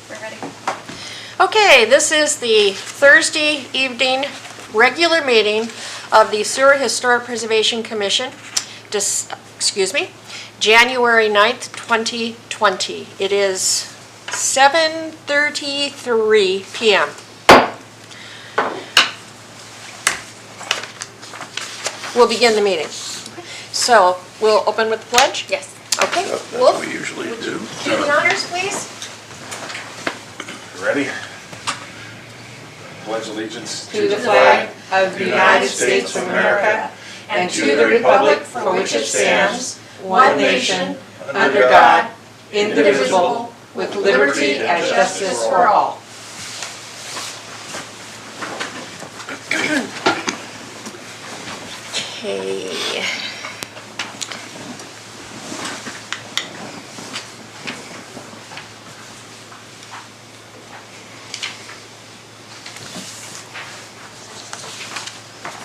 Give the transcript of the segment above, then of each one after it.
We're ready. Okay, this is the Thursday evening regular meeting of the Sewer Historic Preservation Commission, January 9th, 2020. It is 7:33 p.m. We'll begin the meeting. So, we'll open with the pledge? Yes. Okay. That's Wolf, what we usually do. do the honors, please. Ready? Pledge allegiance to the flag of the United States of America and to the republic for which it stands, one nation, under God, indivisible, with liberty and justice for all. Okay.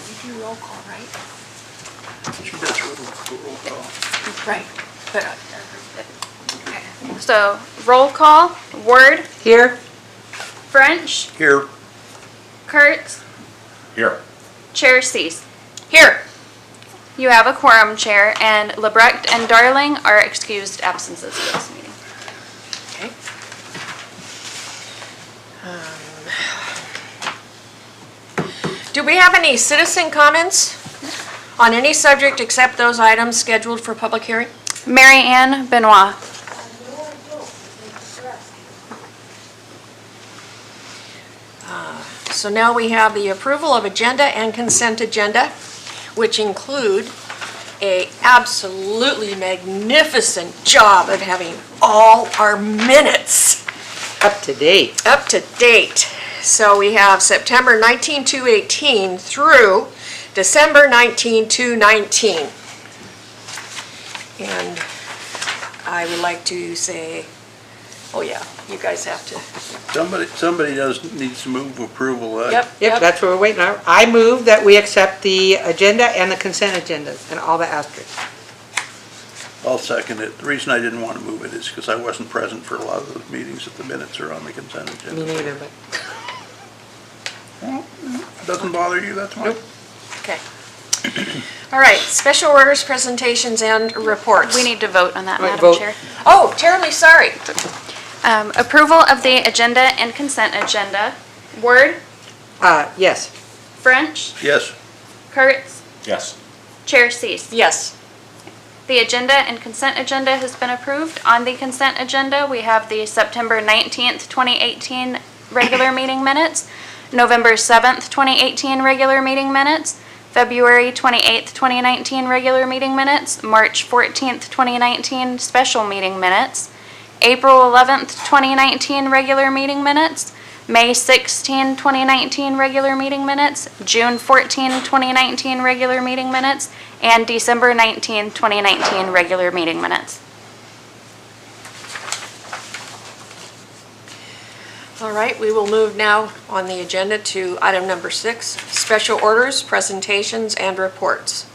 You do roll call, right? She does roll call. Right. But, So, roll call, Word, Here, French, Here, Kurtz, here. Chair Cease. here. You have a quorum, Chair, and Lebrecht and Darling are excused absences for this meeting. Okay. Do we have any citizen comments on any subject except those items scheduled for public hearing? Mary Ann Benoit. So now we have the approval of agenda and consent agenda, which include a absolutely magnificent job of having all our minutes up to date. up to date. So we have September 19, 2018 through December 19, 2019. And I would like to say, oh yeah, you guys have to. somebody needs to move approval. Yep, that's what we're waiting on. I move that we accept the agenda and the consent agenda and all the asterisks. I'll second it. The reason I didn't want to move it is because I wasn't present for a lot of those meetings that the minutes are on the consent Me agenda. neither, but Well, if it doesn't bother you, that's fine. Okay. All right, special orders, presentations, and reports. We need to vote on that, Wait, Madam vote. Chair. Oh, terribly sorry. Approval of the agenda and consent agenda. Word, yes. French, Yes, Kurtz, Yes. Chair Cease. Yes. The agenda and consent agenda has been approved. On the consent agenda, we have the September 19th, 2018 regular meeting minutes, November 7th, 2018 regular meeting minutes, February 28th, 2019 regular meeting minutes, March 14th, 2019 special meeting minutes, April 11th, 2019 regular meeting minutes, May 16, 2019 regular meeting minutes, June 14, 2019 regular meeting minutes, and December 19, 2019 regular meeting minutes. All right, we will move now on the agenda to item number 6, special orders, presentations, and reports.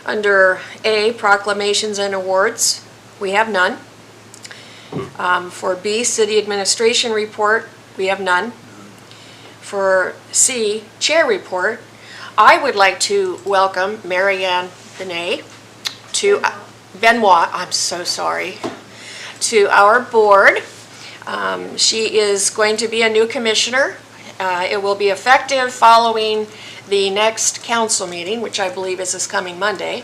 Under A, proclamations and awards, we have none. For B, city administration report, we have none. For C, chair report, I would like to welcome Mary Ann Benoit to I'm so sorry, to our board. She is going to be a new commissioner. It will be effective following the next council meeting, which I believe is this coming Monday,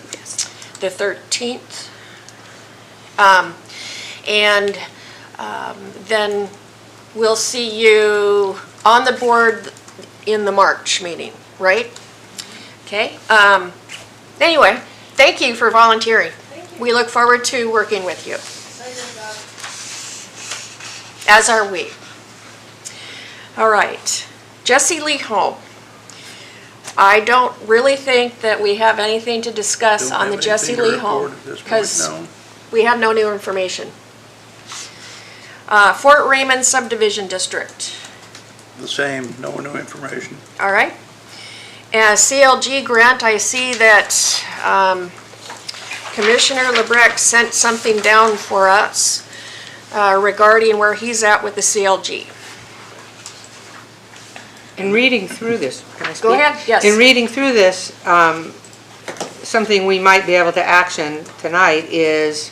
the 13th. And then we'll see you on the board in the March meeting, right? Okay. Anyway, thank you for volunteering. We look forward to working with you. As are we. All right. Jesse Lee Home. I don't really think that we have anything to discuss Don't on the have Jesse anything to Lee report Home at this point, because no. we have no new information. Fort Raymond Subdivision District. The same, no new information. All right. CLG grant, I see that Commissioner Lebrecht sent something down for us. regarding where he's at with the CLG. In reading through this, can I speak? Go ahead, yes. In reading through this, something we might be able to action tonight is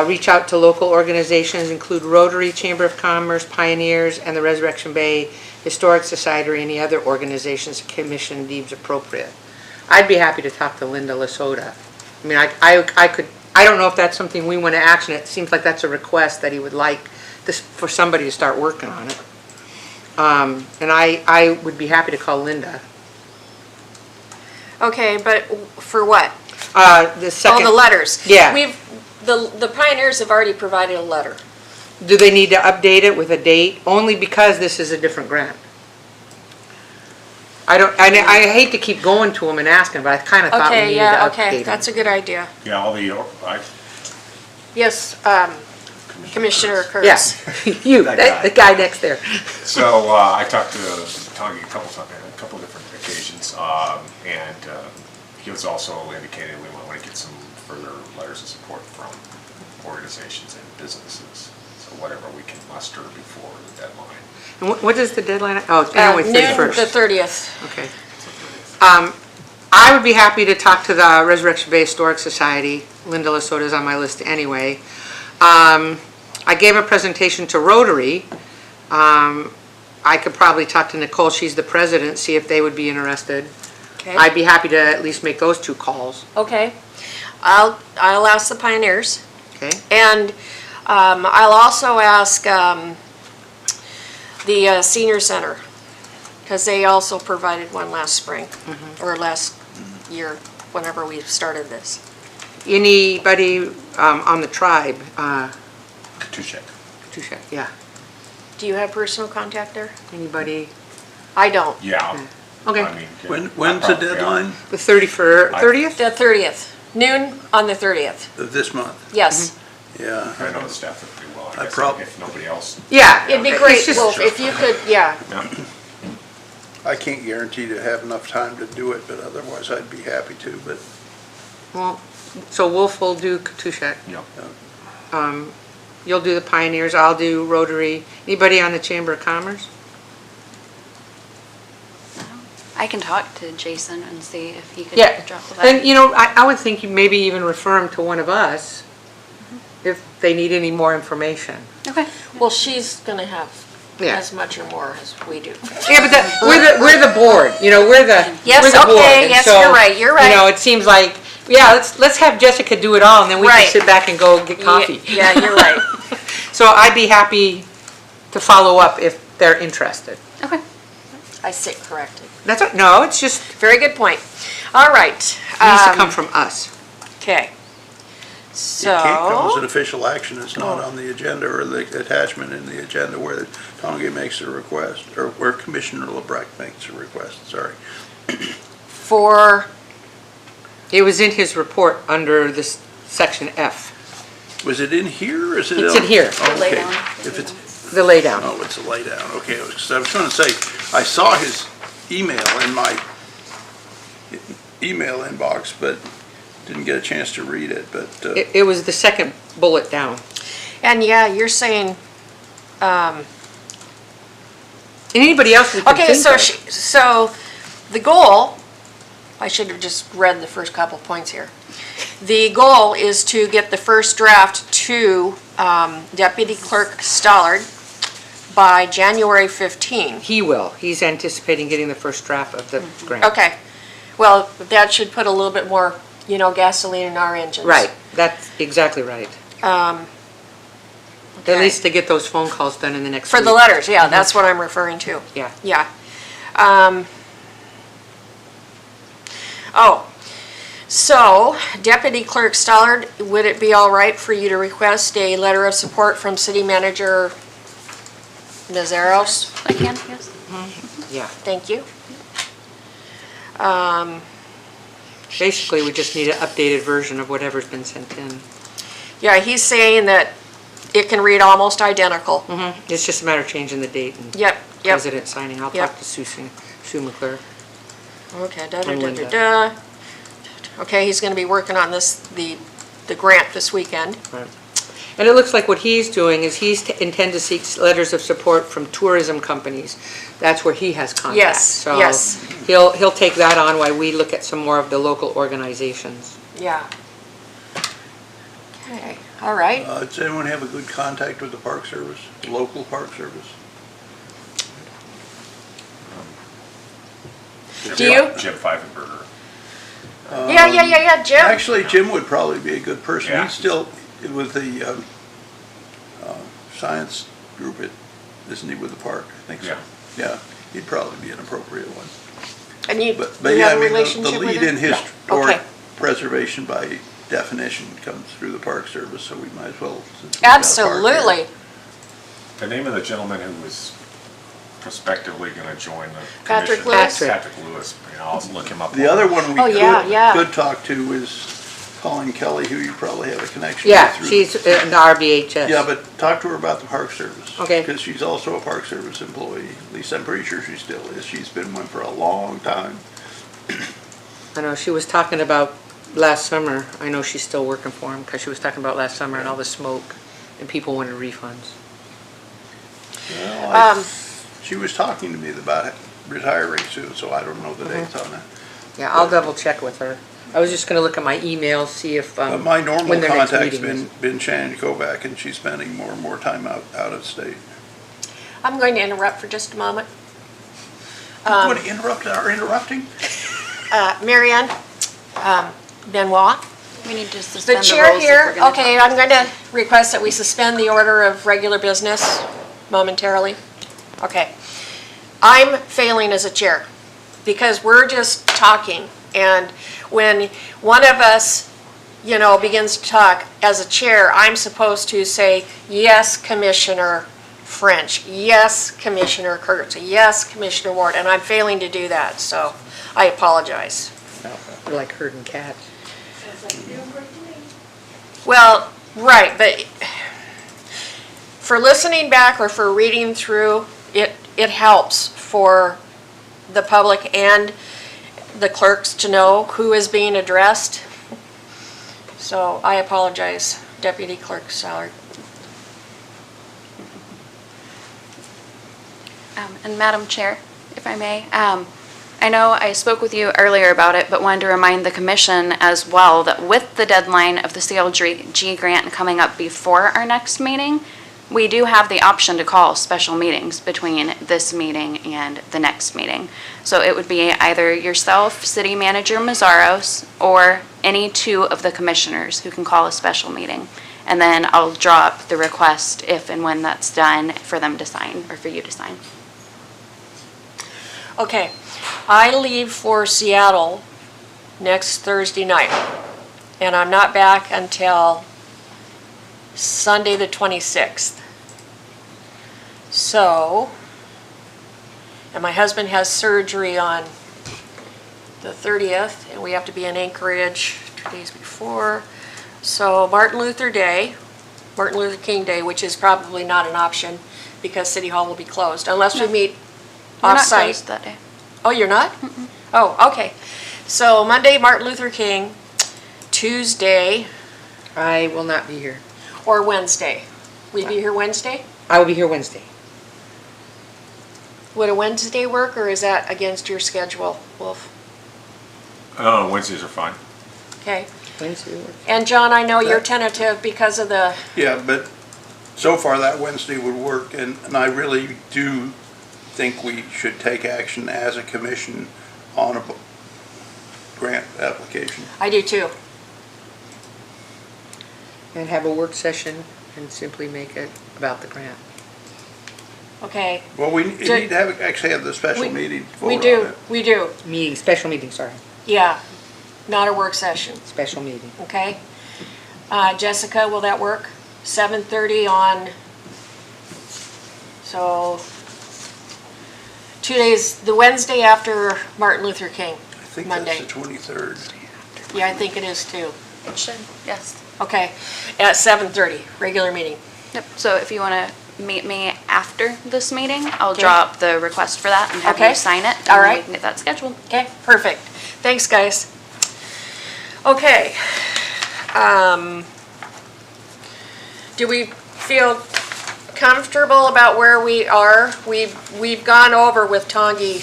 reach out to local organizations, include Rotary, Chamber of Commerce, Pioneers, and the Resurrection Bay Historic Society, or any other organizations the commission deems appropriate. I'd be happy to talk to Linda Lasota. I mean, I don't know if that's something we want to action. It seems like that's a request that he would like this, for somebody to start working on it. And I would be happy to call Linda. Okay, but for what? The second. Oh, the letters. Yeah. The Pioneers have already provided a letter. Do they need to update it with a date? Only because this is a different grant. I hate to keep going to them and asking, but I kind of thought we Okay, needed to yeah, update okay, them. that's a good idea. Yeah, Yes, Commissioner Yeah, Curtis. you, That guy. the guy next there. so I talked to Tongi a couple different occasions, and he was also indicating we might want to get some further letters of support from organizations and businesses. So whatever we can muster before the deadline. And what is the deadline? Oh, it's January Noon, the 31st. 30th. Okay. I would be happy to talk to the Resurrection Bay Historic Society. Linda Lasota's on my list anyway. I gave a presentation to Rotary. I could probably talk to Nicole, she's the president, see if they would be interested. Okay. I'd be happy to at least make those 2 calls, Okay. I'll ask the Pioneers. okay? And I'll also ask the Senior Center, because they also provided one last spring, or last year, whenever we started this. Anybody on the tribe? Katushek. Touche, yeah. Do you have personal contact there? Anybody? I don't. Yeah. Okay. I mean, When's the deadline The 30th? The 30th, noon on the 30th, of this month? yes. Yeah. I know the staff would be well, I I guess, prob- if nobody else. Yeah. It'd be It's great, just- Wolf, if you could, yeah. Yeah. I can't guarantee to have enough time to do it, but otherwise I'd be happy to, but Well, so Wolf will do Katushek. Yeah. You'll do the Pioneers, I'll do Rotary. Anybody on the Chamber of Commerce? I can talk to Jason and see if he could Yeah, drop the and letter. you know, I would think you maybe even refer them to one of us if they need any more information. Okay. Well, she's gonna have Yeah. as much or more as we do. Yeah, but we're the board, you know, we're the Yes, we're the board, okay, and yes, so, you're right, you're right. You know, it seems like, yeah, let's have Jessica do it all, and then we can Right. sit back and go get coffee. Yeah, you're right. So I'd be happy to follow up if they're interested. Okay. I sit corrected. That's it. No, it's just Very good point. All right. it needs to come from us. Okay. it can't come as an So, official action. It's not on the agenda or the attachment in the agenda where Tongi makes a request, or where Commissioner LeBrecq makes a request, sorry. for, It was in his report under this section F, Was it in here or is it? It's in here. Oh, The lay okay. down. If it's, the laydown. oh, it's a lay down, okay. I was going to say, I saw his email in my email inbox, but didn't get a chance to read it, but, It was the second bullet down. and yeah, you're saying, And anybody else we can okay, think so, of. so the goal, I should have just read the first couple points here. The goal is to get the first draft to Deputy Clerk Stollard by January 15. He will. He's anticipating getting the first draft of the grant. Okay, well, that should put a little bit more, gasoline in our engines. Right, that's exactly right. At Okay. least to get those phone calls done in the next week. For the letters, yeah, that's what I'm referring to. Yeah. Yeah. So Deputy Clerk Stollard, would it be all right for you to request a letter of support from City Manager Nazaros? I can, yes. Yeah. Thank you. Basically, we just need an updated version of whatever's been sent in. Yeah, he's saying that it can read almost identical. It's just a matter of changing the date and Yep, yep. president signing. I'll Yep. talk to Sue McClure. Okay, And Linda. da-da-da-da-da. Okay, he's gonna be working on this, the grant this weekend. Right. And it looks like what he's doing is intend to seek letters of support from tourism companies. That's where he has contacts. Yes, yes. So he'll take that on while we look at some more of the local organizations. Yeah. Okay, all right. Does anyone have a good contact with the Park Service, local Park Service? Do you? Jim Pfeifenberger. Yeah, Jim. Actually, Jim would probably be a good person. Yeah. He's still with the science group, isn't he, with the park? I think so. Yeah. Yeah, he'd probably be an appropriate one. And you But you yeah, have I a mean, relationship the with lead him? in historic Okay. preservation by definition comes through the Park Service, so we might as well. since we've got a park here. Absolutely. The name of the gentleman who was prospectively going to join the Patrick commission. Lewis? Patrick Lewis. I'll look him up. The other one we Oh, yeah. could talk to is Colleen Kelly, who you probably have a connection with. Yeah, through- she's in the RBHS. Yeah, but talk to her about the Park Service. Okay. Because she's also a Park Service employee. At least I'm pretty sure she still is. She's been one for a long time. I know, she was talking about last summer, I know she's still working for him, because she was talking about last summer and all the smoke, and people wanted refunds. Well, she was talking to me about retiring soon, so I don't know the Mm-hmm. dates on that. Yeah, I'll double check with her. I was just gonna look at my emails, see if, But my normal when their next contact's meeting is. been Shannon Kovac, and she's spending more and more time out of state. I'm going to interrupt for just a moment. What, interrupt our interrupting? Mary Ann, Benoit, We need to the suspend the chair rules if here. we're gonna Okay, talk. I'm going to request that we suspend the order of regular business momentarily. Okay. I'm failing as a chair because we're just talking. And when one of us, begins to talk as a chair, I'm supposed to say, yes, Commissioner French, yes, Commissioner Kurtz, yes, Commissioner Ward, and I'm failing to do that, so I apologize. We're like herding cats. Well, right, but for listening back or for reading through, it helps for the public and the clerks to know who is being addressed. So I apologize, Deputy Clerk Sallard. And Madam Chair, if I may, I know I spoke with you earlier about it, but wanted to remind the commission as well that with the deadline of the CLG grant coming up before our next meeting, we do have the option to call special meetings between this meeting and the next meeting. So it would be either yourself, City Manager Mazzaros, or any two of the commissioners who can call a special meeting. And then I'll draw up the request if and when that's done for them to sign, or for you to sign. Okay, I leave for Seattle next Thursday night, and I'm not back until Sunday the 26th. So, and my husband has surgery on the 30th, and we have to be in Anchorage 2 days before. So Martin Luther King Day, which is probably not an option because City Hall will be closed unless we meet We're not off-site. closed that day. Oh, you're not? Oh, okay. So Monday, Martin Luther King, Tuesday, I will not be here. or Wednesday. Will you be here Wednesday? I will be here Wednesday. Would a Wednesday work, or is that against your schedule, Wolf? Wednesdays are fine. Okay. Wednesday works. And John, I know you're tentative because of the, Yeah, but so far that Wednesday would work, and I really do think we should take action as a commission on a grant application. I do too. And have a work session and simply make it about the grant. Okay. Well, we need to actually have the special We- meeting vote We on do, it. we do. Meeting, special meeting, sorry, Yeah. Not a work session, special meeting. okay? Jessica, will that work? 7:30 on, so 2 days, the Wednesday after Martin Luther King. I think Monday. that's the 23rd. Yeah, I think it is too. It should, yes. Okay, at 7:30, regular meeting. Yep, so if you want to meet me after this meeting, I'll Okay. draw up the request for that and have Okay. you sign it. All And then right. we can get that scheduled. Okay, perfect. Thanks, guys. Okay. do we feel comfortable about where we are? We've gone over with Tongi,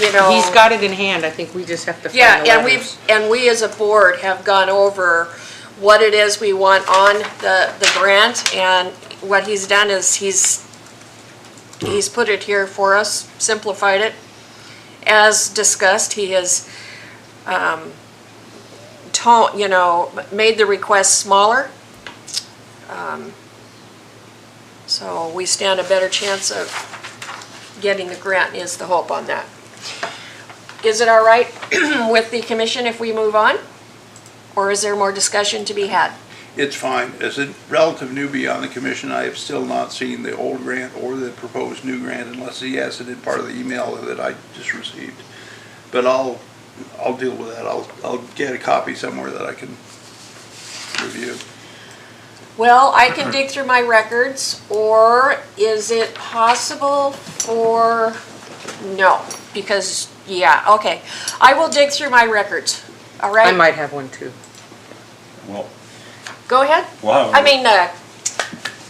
you know. He's got it in hand, I think we just have to find the Yeah, letters. and we as a board have gone over what it is we want on the grant, and what he's done is he's put it here for us, simplified it. As discussed, he has, made the request smaller. So we stand a better chance of getting the grant, is the hope on that. Is it all right with the commission if we move on? Or is there more discussion to be had? It's fine. As a relative newbie on the commission, I have still not seen the old grant or the proposed new grant unless he has it in part of the email that I just received. But I'll deal with that. I'll get a copy somewhere that I can review. Well, I can dig through my records, or is it possible for, no, because, yeah, okay. I will dig through my records, all right? I might have one too. Well, Go ahead. Wow. I mean,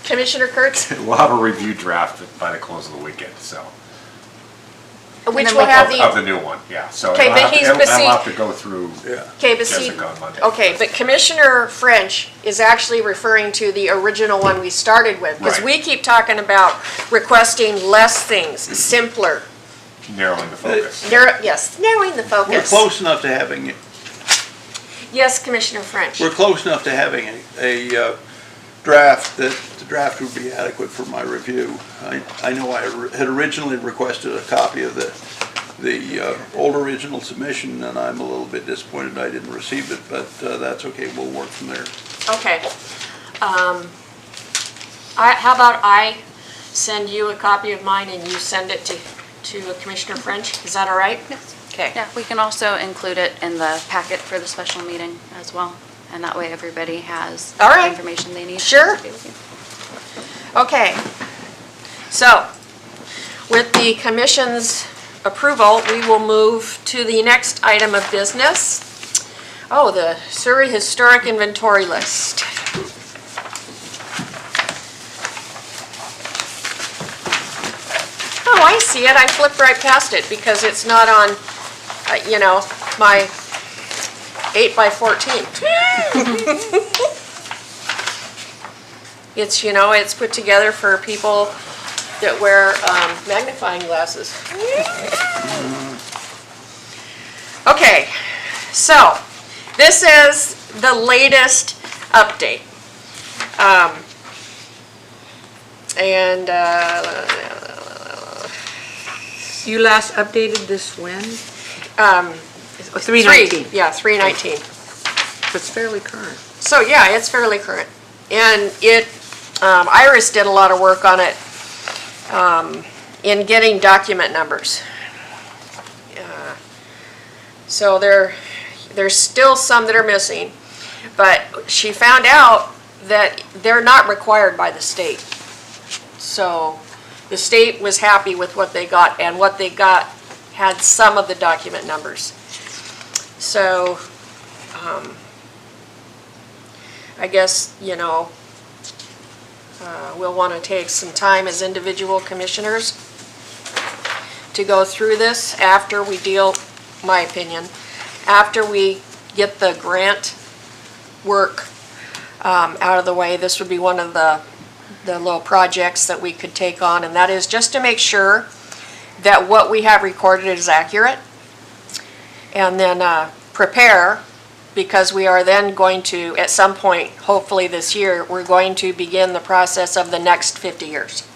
Commissioner Kurtz, we'll have a review draft by the close of the weekend, so. which will have Of the, the new one, yeah, so. Okay, but he's I'll busy- have to go through Yeah. okay, but see, Jessica on Monday. okay, but Commissioner French is actually referring to the original one we started with. Because Right. we keep talking about requesting less things, simpler. Narrowing the focus. Yes, narrowing the We're focus. close enough to having, Yes, Commissioner French. we're close enough to having a draft that the draft would be adequate for my review. I know I had originally requested a copy of the old original submission, and I'm a little bit disappointed I didn't receive it, but that's okay, we'll work from there. Okay. How about I send you a copy of mine and you send it to Commissioner French? Is that all right? Yes. Okay. Yeah, we can also include it in the packet for the special meeting as well. And that way everybody has All the right. information they need. Sure. Okay with you. Okay. So, with the commission's approval, we will move to the next item of business. Oh, the Surrey Historic Inventory List. Oh, I see it. I flipped right past it because it's not on, my 8x14. It's, it's put together for people that wear magnifying glasses. Okay, so this is the latest update. You last updated this when? 319. Yeah, 319. It's fairly current. So, yeah, it's fairly current. And Iris did a lot of work on it in getting document numbers. So there's still some that are missing, but she found out that they're not required by the state. So the state was happy with what they got, and what they got had some of the document numbers. So, I guess, we'll want to take some time as individual commissioners to go through this after we deal, my opinion, after we get the grant work out of the way. This would be one of the little projects that we could take on, and that is just to make sure that what we have recorded is accurate, and then prepare, because we are then going to, at some point, hopefully this year, we're going to begin the process of the next 50 years.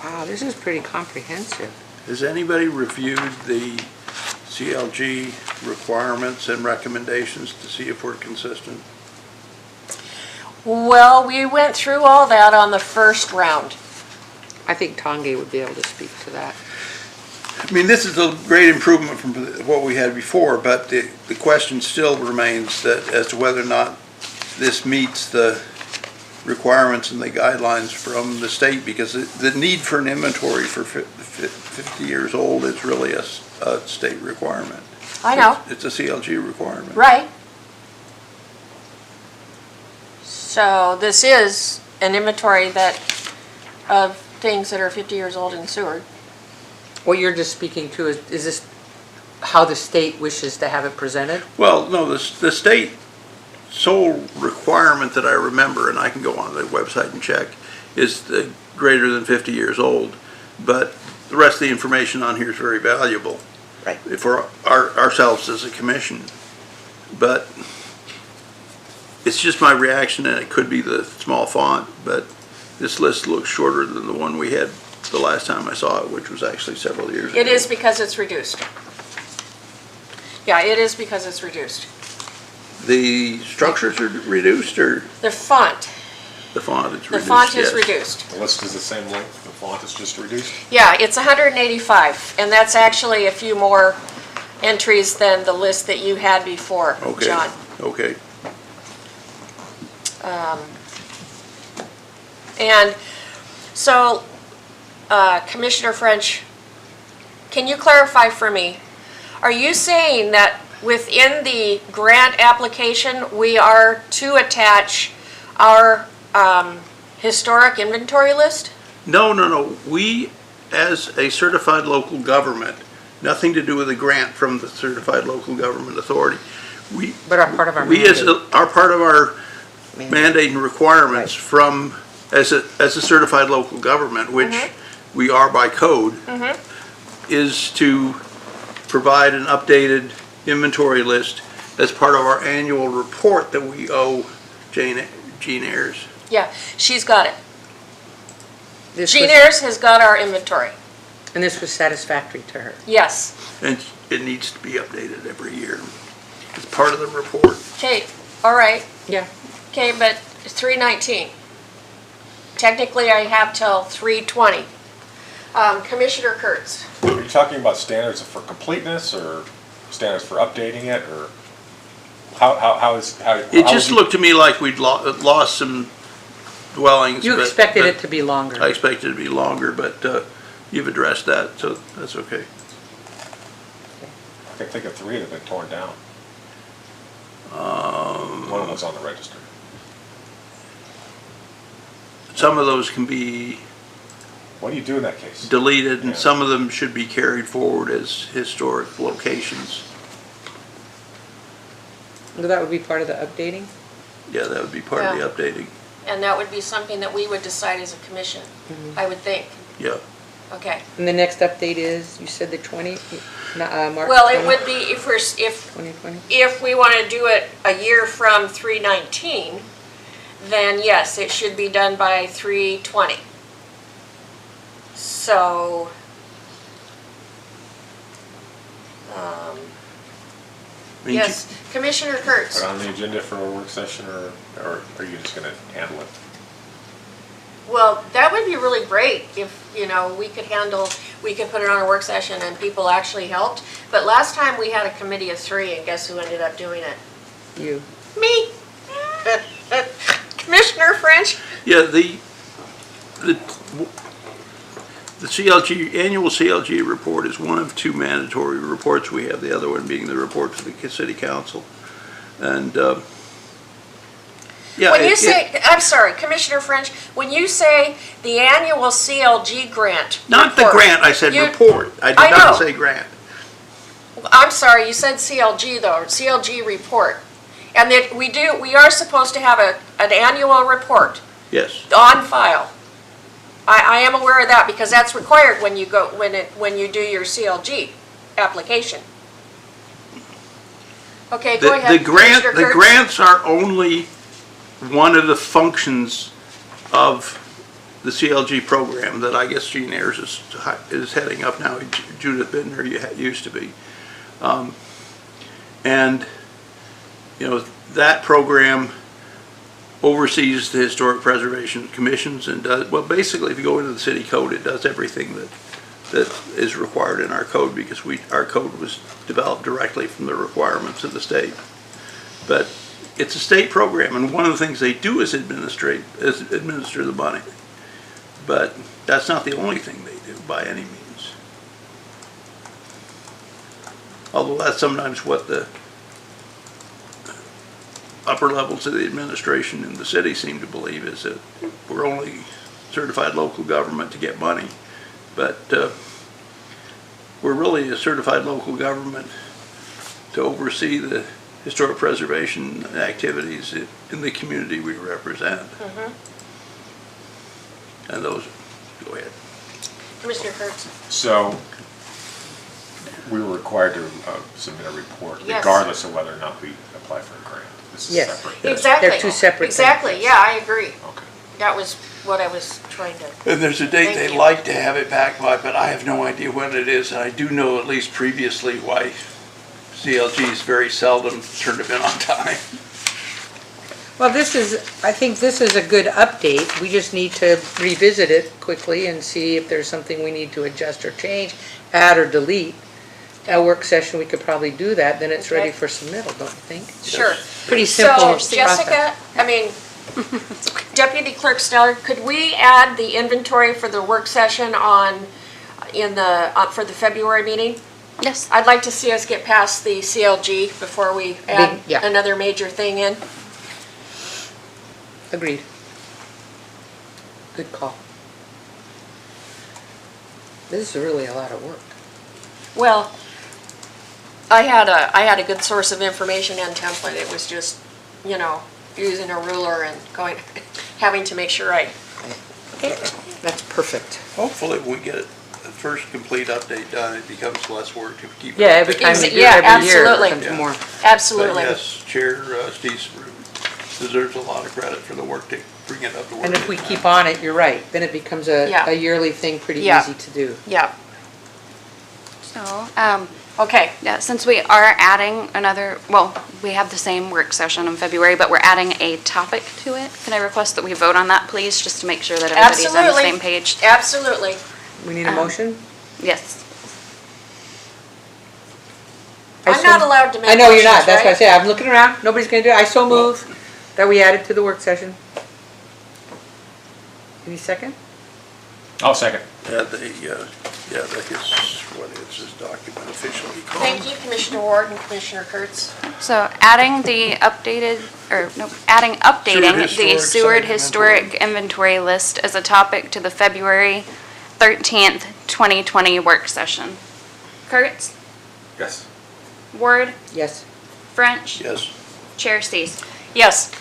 Wow, this is pretty comprehensive. Has anybody reviewed the CLG requirements and recommendations to see if we're consistent? Well, we went through all that on the first round. I think Tongi would be able to speak to that. I mean, this is a great improvement from what we had before, but the question still remains that as to whether or not this meets the requirements and the guidelines from the state, because the need for an inventory for 50 years old is really a state requirement. I know, It's a CLG requirement. right. So this is an inventory of things that are 50 years old in Seward. What you're just speaking to is this how the state wishes to have it presented? Well, no, the state sole requirement that I remember, and I can go on the website and check, is the greater than 50 years old. But the rest of the information on here is very valuable. Right. For ourselves as a commission. But it's just my reaction, and it could be the small font, but this list looks shorter than the one we had the last time I saw it, which was actually several years ago. It is because it's reduced. Yeah, it is because it's reduced. The structures are reduced, or The font, the font is reduced? the font is Yes. reduced. The list is the same length, the font is just reduced. Yeah, it's 185, and that's actually a few more entries than the list that you had before, Okay, John. okay. And so, Commissioner French, can you clarify for me? Are you saying that within the grant application, we are to attach our historic inventory list? No. We, as a certified local government, nothing to do with a grant from the Certified Local Government Authority. But are part of our We as mandate. are part of our mandate and requirements from, as a certified local government, which we are by code, is to provide an updated inventory list as part of our annual report that we owe Jean Ayers. Yeah, she's got it. This Jean was- Ayers has got our inventory. And this was satisfactory to her. Yes. And it needs to be updated every year. It's part of the report. Okay, all right. Yeah. Okay, but 319. Technically, I have till 320. Commissioner Kurtz. Are you talking about standards for completeness or standards for updating it, or how is, how? It just looked to me like we'd lost some dwellings. You but- expected but it to be longer. I expected it to be longer, but you've addressed that, so that's okay. I can think of 3 that have been torn down. One of them's on the register. Some of those can be What do you do in that case? deleted, and Yeah. some of them should be carried forward as historic locations. So that would be part of the updating? Yeah, that would be part of the updating, And that would be something that we would decide as a commission, I would think. yeah. Okay. And the next update is, you said the 20, March Well, it 20, would be if 2020? if we want to do it a year from 319, then yes, it should be done by 320. So, I mean, yes, Commissioner Kurtz. Put it on the agenda for a work session, or are you just gonna handle it? Well, that would be really great if, we could put it on a work session and people actually helped. But last time we had a committee of 3, and guess who ended up doing it? You. Me. Commissioner French. Yeah, the CLG, annual CLG report is one of 2 mandatory reports we have, the other one being the report to the city council. And, yeah. When you say, I'm sorry, Commissioner French, when you say the annual CLG grant. Not the report, grant, I said you- report. I I did not know. say grant. I'm sorry, you said CLG though, CLG report. And that we are supposed to have an annual report Yes, on file. I am aware of that because that's required when you when you do your CLG application. Okay, go ahead. The Commissioner Kurtz. grants are only one of the functions of the CLG program that I guess Jean Ayers is heading up now. Judith Bittner used to be. And, that program oversees the historic preservation commissions and does, well, basically, if you go into the city code, it does everything that is required in our code, because our code was developed directly from the requirements of the state. But it's a state program, and one of the things they do is administer the money. But that's not the only thing they do by any means. Although that's sometimes what the upper levels of the administration in the city seem to believe, is that we're only certified local government to get money. But we're really a certified local government to oversee the historic preservation activities in the community we represent. And those, go ahead. Commissioner Kurtz? So, we were required to submit a report Yes. regardless of whether or not we apply for a grant. This is Yes. separate. Yes. Exactly. They're two separate things. Exactly, yeah, I agree. Okay. That was what I was trying to, And there's a date Thank they'd you. like to have it back by, but I have no idea when it is. And I do know at least previously why CLGs very seldom turn them in on time. Well, I think this is a good update. We just need to revisit it quickly and see if there's something we need to adjust or change, add or delete. A work session, we could probably do that, then it's ready Okay. for submittal, don't you think? sure. Pretty simple So Jessica, Deputy Clerk Steller, could we add the inventory for the work session for the February meeting? Yes. I'd like to see us get past the CLG before we add yeah. another major thing in. Agreed. Good call. This is really a lot of work. Well, I had a good source of information and template. It was just, using a ruler and having to make sure That's perfect. Hopefully, when we get the first complete update done, it becomes less work to keep. Yeah, every time we do it Yeah, every year, it absolutely. becomes more. absolutely. But yes, Chair Steve Spru deserves a lot of credit for the work to bring it up to work. And if we keep on it, you're right, then it becomes Yeah. a yearly thing, pretty Yeah. easy to do. Yeah, So, okay. yeah, since we are adding we have the same work session in February, but we're adding a topic to it. Can I request that we vote on that, please, just to make sure that everybody's on the Absolutely. same page? Absolutely. We need a motion? Yes. I I'm so- not allowed to make I know you're not, motions, that's why I right? say, I'm looking around, nobody's gonna do it, I so move that we add it to the work session. Any second? I'll second. That is what is this document officially called? Thank you, Commissioner Ward and Commissioner Kurtz. So adding updating the Seward Historic Inventory List as a topic to the February 13th, 2020 work session. Kurtz, Yes. Ward, Yes. French, Yes. Chair Stees. Yes,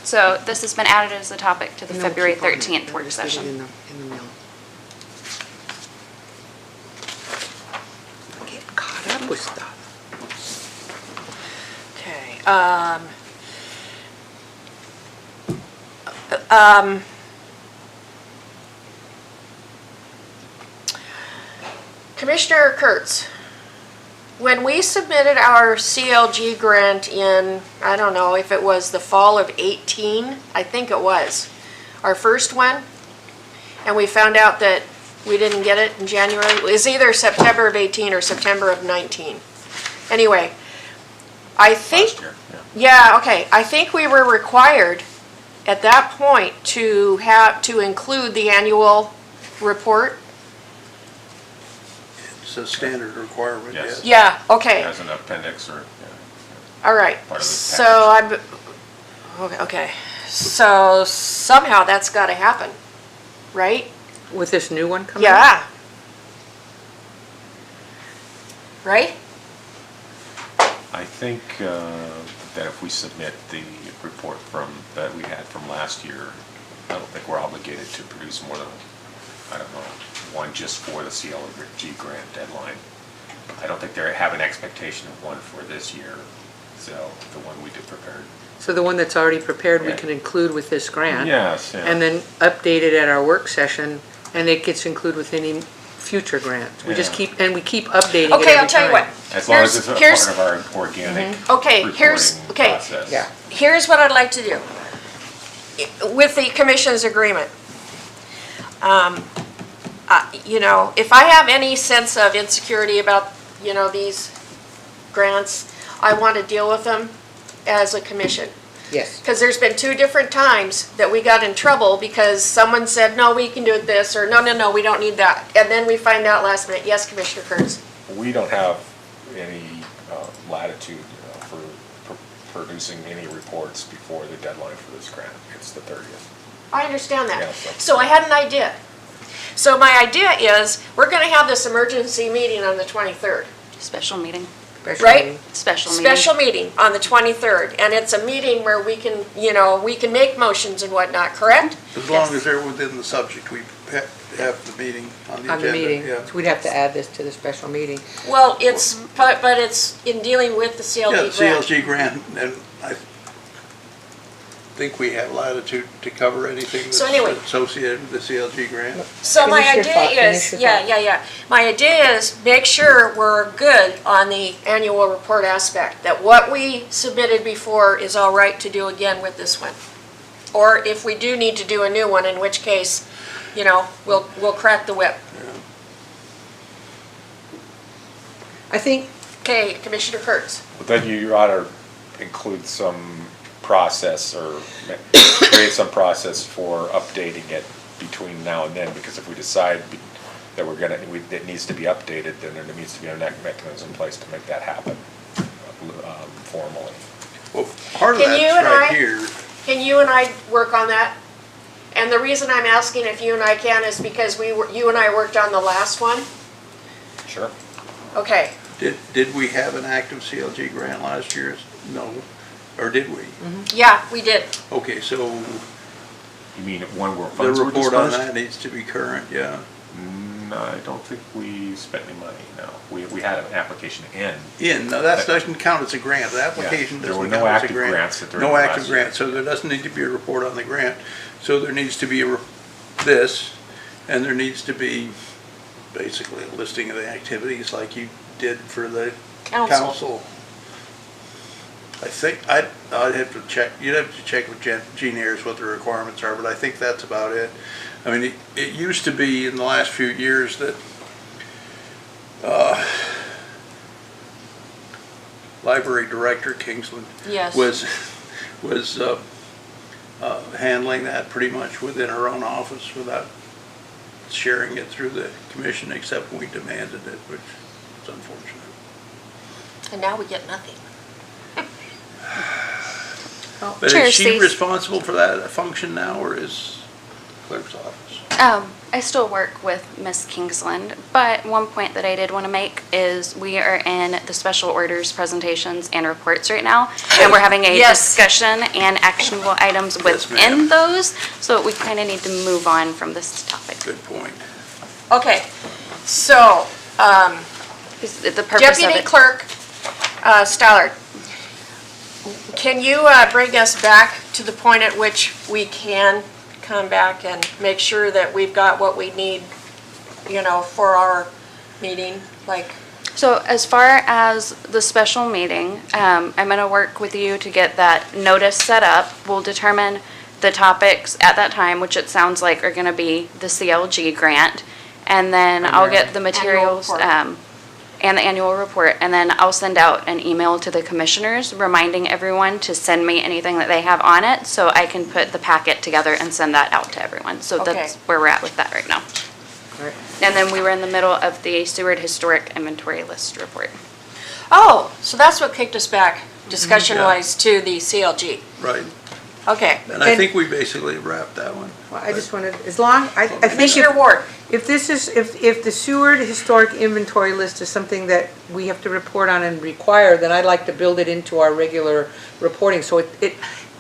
So this has been added as a topic to the No, February keep on it. 13th work Just leave it session. in the mail. Get caught up with stuff. okay. Commissioner Kurtz, when we submitted our CLG grant in, I don't know if it was the fall of 18, I think it was, our first one, and we found out that we didn't get it in January, it was either September of 18 or September of 19. Anyway, I think, Last year, yeah. yeah, okay, I think we were required at that point to include the annual report. It's a standard requirement, Yes. yes. Yeah, okay. As an appendix or, All right, Part of the so I'm, okay, so somehow that's gotta happen, right? With this new one coming? Yeah. Right? I think that if we submit the report that we had from last year, I don't think we're obligated to produce more than, I don't know, one just for the CLG grant deadline. I don't think they have an expectation of one for this year, so the one we did prepared. So the one that's already prepared, we Yeah. can include with this grant? Yes, yeah. And then update it at our work session, and it gets included with any future grants. We just Yeah. keep updating it every Okay, I'll tell you what. time. As long as it's a Here's- part of our organic Okay, here's, reporting okay. process. Yeah. Here's what I'd like to do. With the commission's agreement. If I have any sense of insecurity about, these grants, I want to deal with them as a commission. Yes. Because there's been 2 different times that we got in trouble because someone said, no, we can do this, or no, we don't need that. And then we find out last minute, yes, Commissioner Kurtz. We don't have any latitude for producing any reports before the deadline for this grant. It's the 30th. I understand Yeah, that. so- So I had an idea. So my idea is, we're gonna have this emergency meeting on the 23rd. Special meeting, Right? special meeting. Special meeting on the 23rd, and it's a meeting where we can, we can make motions and whatnot, correct? As long as they're within the subject, we have the meeting on the agenda. On the meeting. Yeah. So we'd have to add this to the special meeting. Well, but it's in dealing with the Yeah, the CLD grant. CLG grant, and I think we have latitude to cover anything that's So anyway. associated with the CLG grant. So my Finish your thought, idea finish is, your yeah, thought. yeah, yeah. My idea is make sure we're good on the annual report aspect, that what we submitted before is all right to do again with this one. Or if we do need to do a new one, in which case, we'll crack the whip. I think, Okay, Commissioner Kurtz. But then you ought to include some process or create some process for updating it between now and then, because if we decide that it needs to be updated, then there needs to be a mechanism in place to make that happen formally. Well, part of Can you that's and right I- here. Can you and I work on that? And the reason I'm asking if you and I can is because you and I worked on the last one. Sure. Okay, Did we have an active CLG grant last year? No, or did we? yeah, we did. Okay, so You mean when we're the funds were report on dispersed? that needs to be current, yeah. No, I don't think we spent any money, no. We had an application in. No, that doesn't count as a grant, the application there were doesn't no count as a active grant. grants that there No were active last year. grant, so there doesn't need to be a report on the grant. So there needs to be this, and there needs to be basically a listing of the activities like you did for the council. I think, I'd have to check, you'd have to check with Gene Ayers what the requirements are, but I think that's about it. I mean, it used to be in the last few years that Library Director Kingsland Yes. was handling that pretty much within her own office without sharing it through the commission, except when we demanded it, which is unfortunate. And now we get nothing. But Chair is she Cease. responsible for that function now, or is clerk's office? I still work with Miss Kingsland, but one point that I did want to make is we are in the special orders, presentations, and reports right now, and we're having a Yes. discussion and actionable items Yes, ma'am. within those, so we kind of need to move on from this topic. Good point. Okay, so, Is the purpose of Deputy it. Clerk Stallard, can you bring us back to the point at which we can come back and make sure that we've got what we need, for our meeting, like, So as far as the special meeting, I'm going to work with you to get that notice set up. We'll determine the topics at that time, which it sounds like are going to be the CLG grant. And then I'll get the materials, report. and the annual report. And then I'll send out an email to the commissioners reminding everyone to send me anything that they have on it, so I can put the packet together and send that out to everyone. So Okay. that's where we're at with that right now. all right. And then we were in the middle of the Seward Historic Inventory List report. oh, so that's what kicked us back, discussion-wise, to the CLG. Right. Okay. And I And- think we basically wrapped that one. Well, I just wanted, I think Commissioner if, Ward, if this is, if the Seward Historic Inventory List is something that we have to report on and require, then I'd like to build it into our regular reporting. So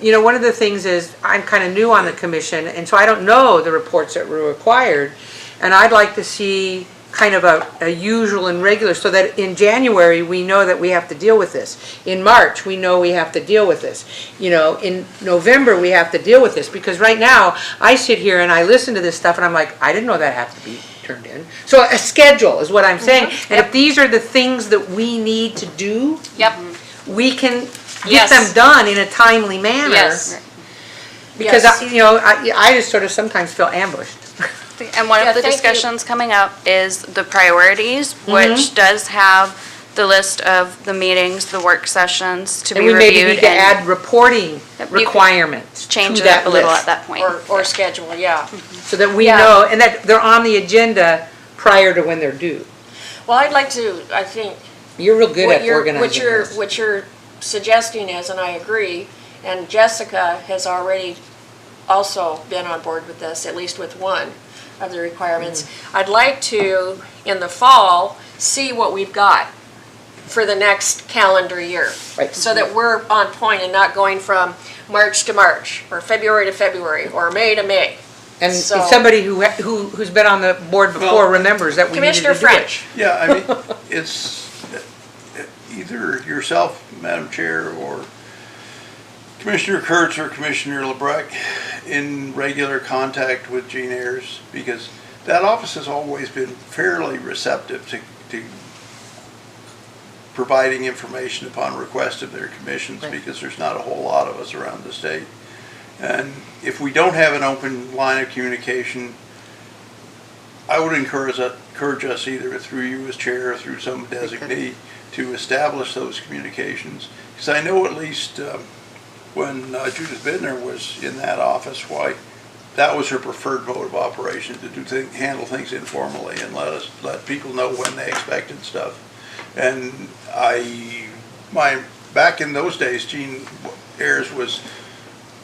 one of the things is, I'm kind of new on the commission, and so I don't know the reports that were required. And I'd like to see kind of a usual and regular, so that in January, we know that we have to deal with this. In March, we know we have to deal with this. In November, we have to deal with this, because right now, I sit here and I listen to this stuff and I'm like, I didn't know that had to be turned in. So a schedule is what I'm saying. And if these are the things that we need to do, yep, we can Yes. get them done in a timely manner. yes. Because, Yes. I just sort of sometimes feel ambushed. And one Yeah, of the thank you. discussions coming up is the priorities, which does have the list of the meetings, the work sessions to And be we maybe reviewed need to and add reporting Yep, you could requirements change to it up that a little list, at that point. Or schedule, yeah. so that we Yeah. know, and that they're on the agenda prior to when they're due. Well, I'd like to, I think, You're real good what at you're, organizing this. what you're suggesting is, and I agree, and Jessica has already also been on board with this, at least with one of the requirements. I'd like to, in the fall, see what we've got for the next calendar year. Right. So that we're on point and not going from March to March, or February to February, or May to May. And So- somebody who's been on the board before Well, remembers that we needed to do Commissioner it. French. Yeah, I mean, it's either yourself, Madam Chair, or Commissioner Kurtz or Commissioner LeBrecq in regular contact with Gene Ayers, because that office has always been fairly receptive to providing information upon request of their commissions, Right. because there's not a whole lot of us around the state. And if we don't have an open line of communication, I would encourage us either through you as chair or through some designee to establish those communications. Because I know at least when Judith Bidner was in that office, why, that was her preferred mode of operation, to handle things informally and let people know when they expected stuff. And back in those days, Gene Ayers was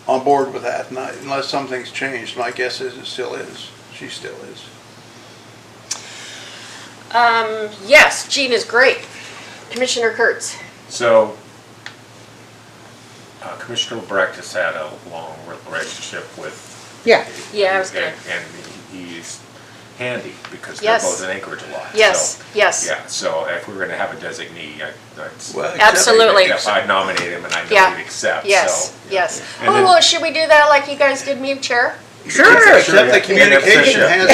on board with that, and unless something's changed, my guess is it still is. She still is. Yes, Jean is great. Commissioner Kurtz. So, Commissioner LeBrecq has had a long relationship with. Yeah. Yeah, I was gonna- And he's handy because they're Yes. both in Anchorage a lot. Yes, So, yes. Yeah, so if we were gonna have a designee, Well, except- Absolutely. yes, I'd nominate him and I know Yeah. he'd accept, Yes, so. yes. And Oh, then- well, should we do that like you guys did me, Chair? Sure. Except the communication has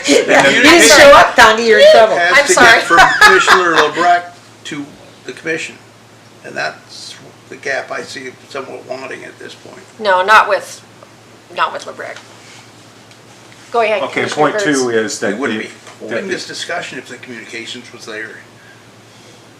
to. You didn't show up, Tongi, you're in trouble. I'm Has to sorry. get from Commissioner LeBrecq to the commission. And that's the gap I see somewhat wanting at this point. No, not with LeBrecq. Go ahead, Okay, Commissioner point Kurtz. two is We that. wouldn't the- be holding that- this discussion if the communications was there.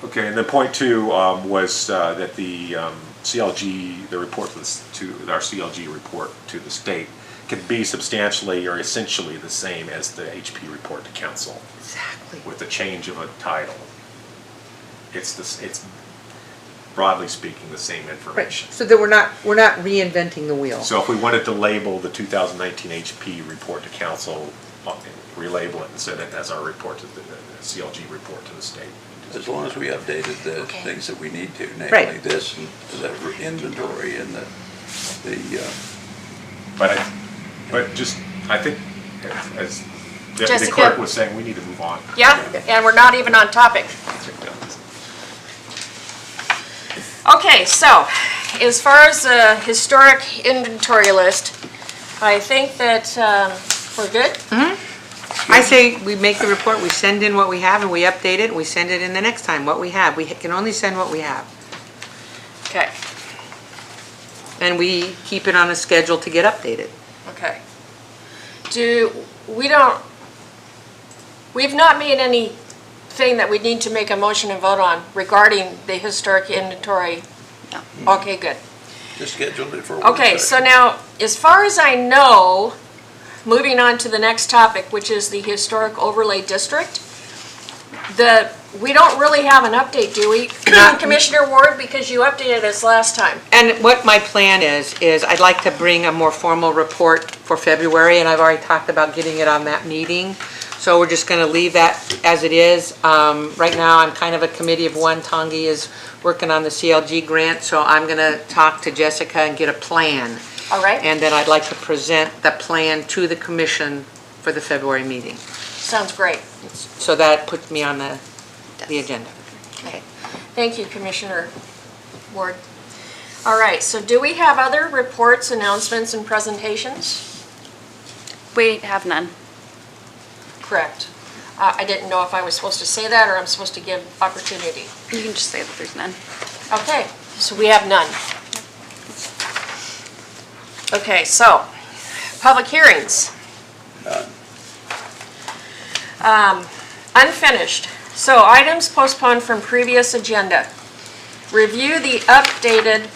Okay, and then point two was that the CLG, the report to our CLG report to the state could be substantially or essentially the same as the HP report to council Exactly. with the change of a title. It's broadly speaking the same Right, information. so that we're not reinventing the wheel. So if we wanted to label the 2019 HP report to council, relabel it and send it as our report to the CLG report to the state. As long as we updated the Okay. things that we need to, namely Right. this and the inventory and the But just, I think, as Deputy Jessica? Clerk was saying, we need to move on. Yeah, and we're not even on topic. Okay, so, as far as the historic inventory list, I think that we're good. I say we make the report, we send in what we have, and we update it, and we send it in the next time, what we have. We can only send what we have. Okay, And we keep it on a schedule to get updated. okay. We've not made anything that we need to make a motion and vote on regarding the historic inventory? No. Okay, good. just scheduled it for. a work Okay, so session. now, as far as I know, moving on to the next topic, which is the Historic Overlay District, we don't really have an update, do we? Commissioner Ward, because you updated us last time. And what my plan is I'd like to bring a more formal report for February, and I've already talked about getting it on that meeting. So we're just gonna leave that as it is. Right now, I'm kind of a committee of one. Tongi is working on the CLG grant, so I'm gonna talk to Jessica and get a plan. All right? And then I'd like to present the plan to the commission for the February meeting. Sounds great. So that puts me on the agenda. Okay. Thank you, Commissioner Ward. All right, so do we have other reports, announcements, and presentations? We have none. Correct. I didn't know if I was supposed to say that or I'm supposed to give opportunity. You can just say that there's none. Okay, so we have none. Okay, so, public hearings. Unfinished. So items postponed from previous agenda. Review the updated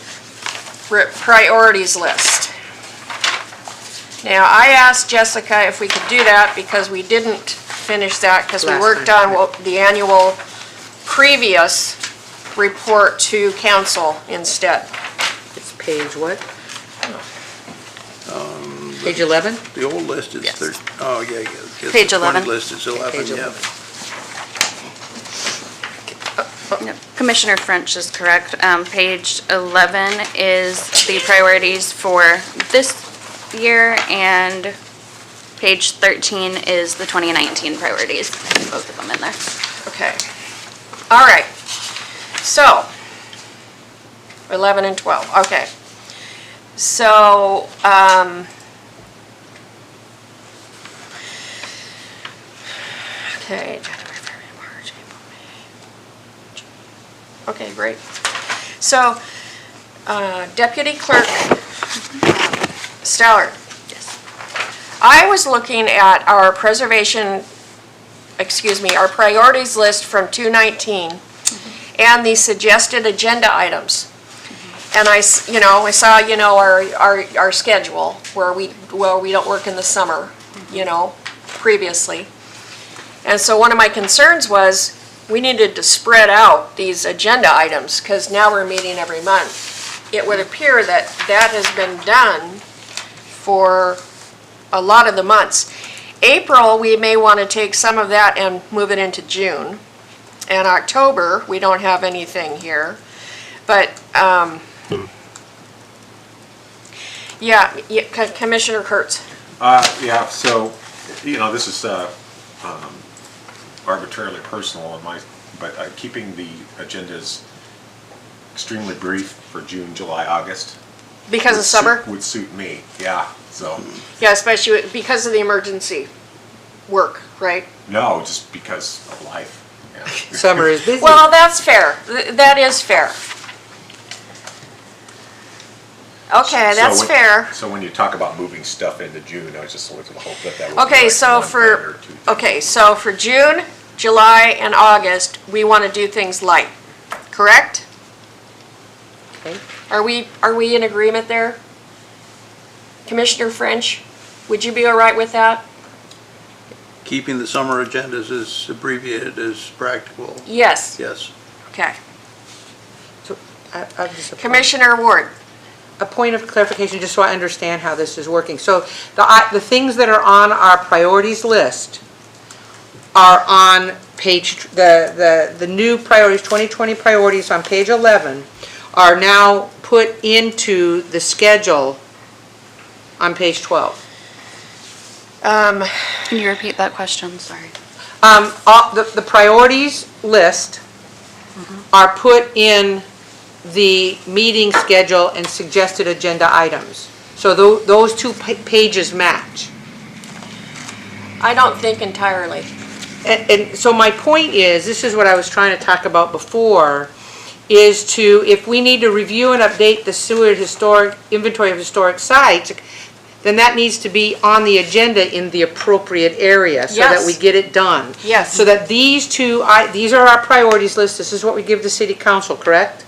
priorities list. Now, I asked Jessica if we could do that because we didn't finish that because we Last worked time. on the annual previous report to council instead. It's page what? Page 11? The old list is Yes. oh, yeah, yeah. Guess Page the 11. 20 list is 11, Page yeah. 11. Yep. Commissioner French is correct. Page 11 is the priorities for this year, and page 13 is the 2019 priorities, both of them in there. Okay. All right. So, 11 and 12, okay. So, okay, January, February, March, April, May, June. Okay, great. So, Deputy Clerk Stallard. Yes. I was looking at our our priorities list from 2019 and the suggested agenda items. And I saw, our schedule where we don't work in the summer, previously. And so one of my concerns was we needed to spread out these agenda items because now we're meeting every month. It would appear that that has been done for a lot of the months. April, we may want to take some of that and move it into June. And October, we don't have anything here. But, Commissioner Kurtz. Yeah, so, this is arbitrarily personal on but keeping the agendas extremely brief for June, July, August. Because of would summer? Would suit me, yeah, so, Yeah, especially because of the emergency work, right? no, just because of life, yeah. Summer is busy. Well, that's fair. That is fair. Okay, So that's when- fair. So when you talk about moving stuff into June, I just sort of hope that would be Okay, like so one thing or two things. so for June, July, and August, we want to do things light, correct? Okay. Are we in agreement there? Commissioner French, would you be all right with that? Keeping the summer agendas as abbreviated as practical, Yes, yes. okay. I'm just Commissioner Ward, a point of clarification, just so I understand how this is working. So the things that are on our priorities list are on page, the new priorities, 2020 priorities on page 11 are now put into the schedule on page 12. Can you repeat that question? Sorry. The priorities list are put in the meeting schedule and suggested agenda items. So those two pages match. I don't think entirely. And so my point is, this is what I was trying to talk about before, is if we need to review and update the Seward inventory of historic sites, then that needs to be on the agenda in the appropriate area so that Yes. we get it done. Yes. So that these are our priorities list, this is what we give the city council, correct?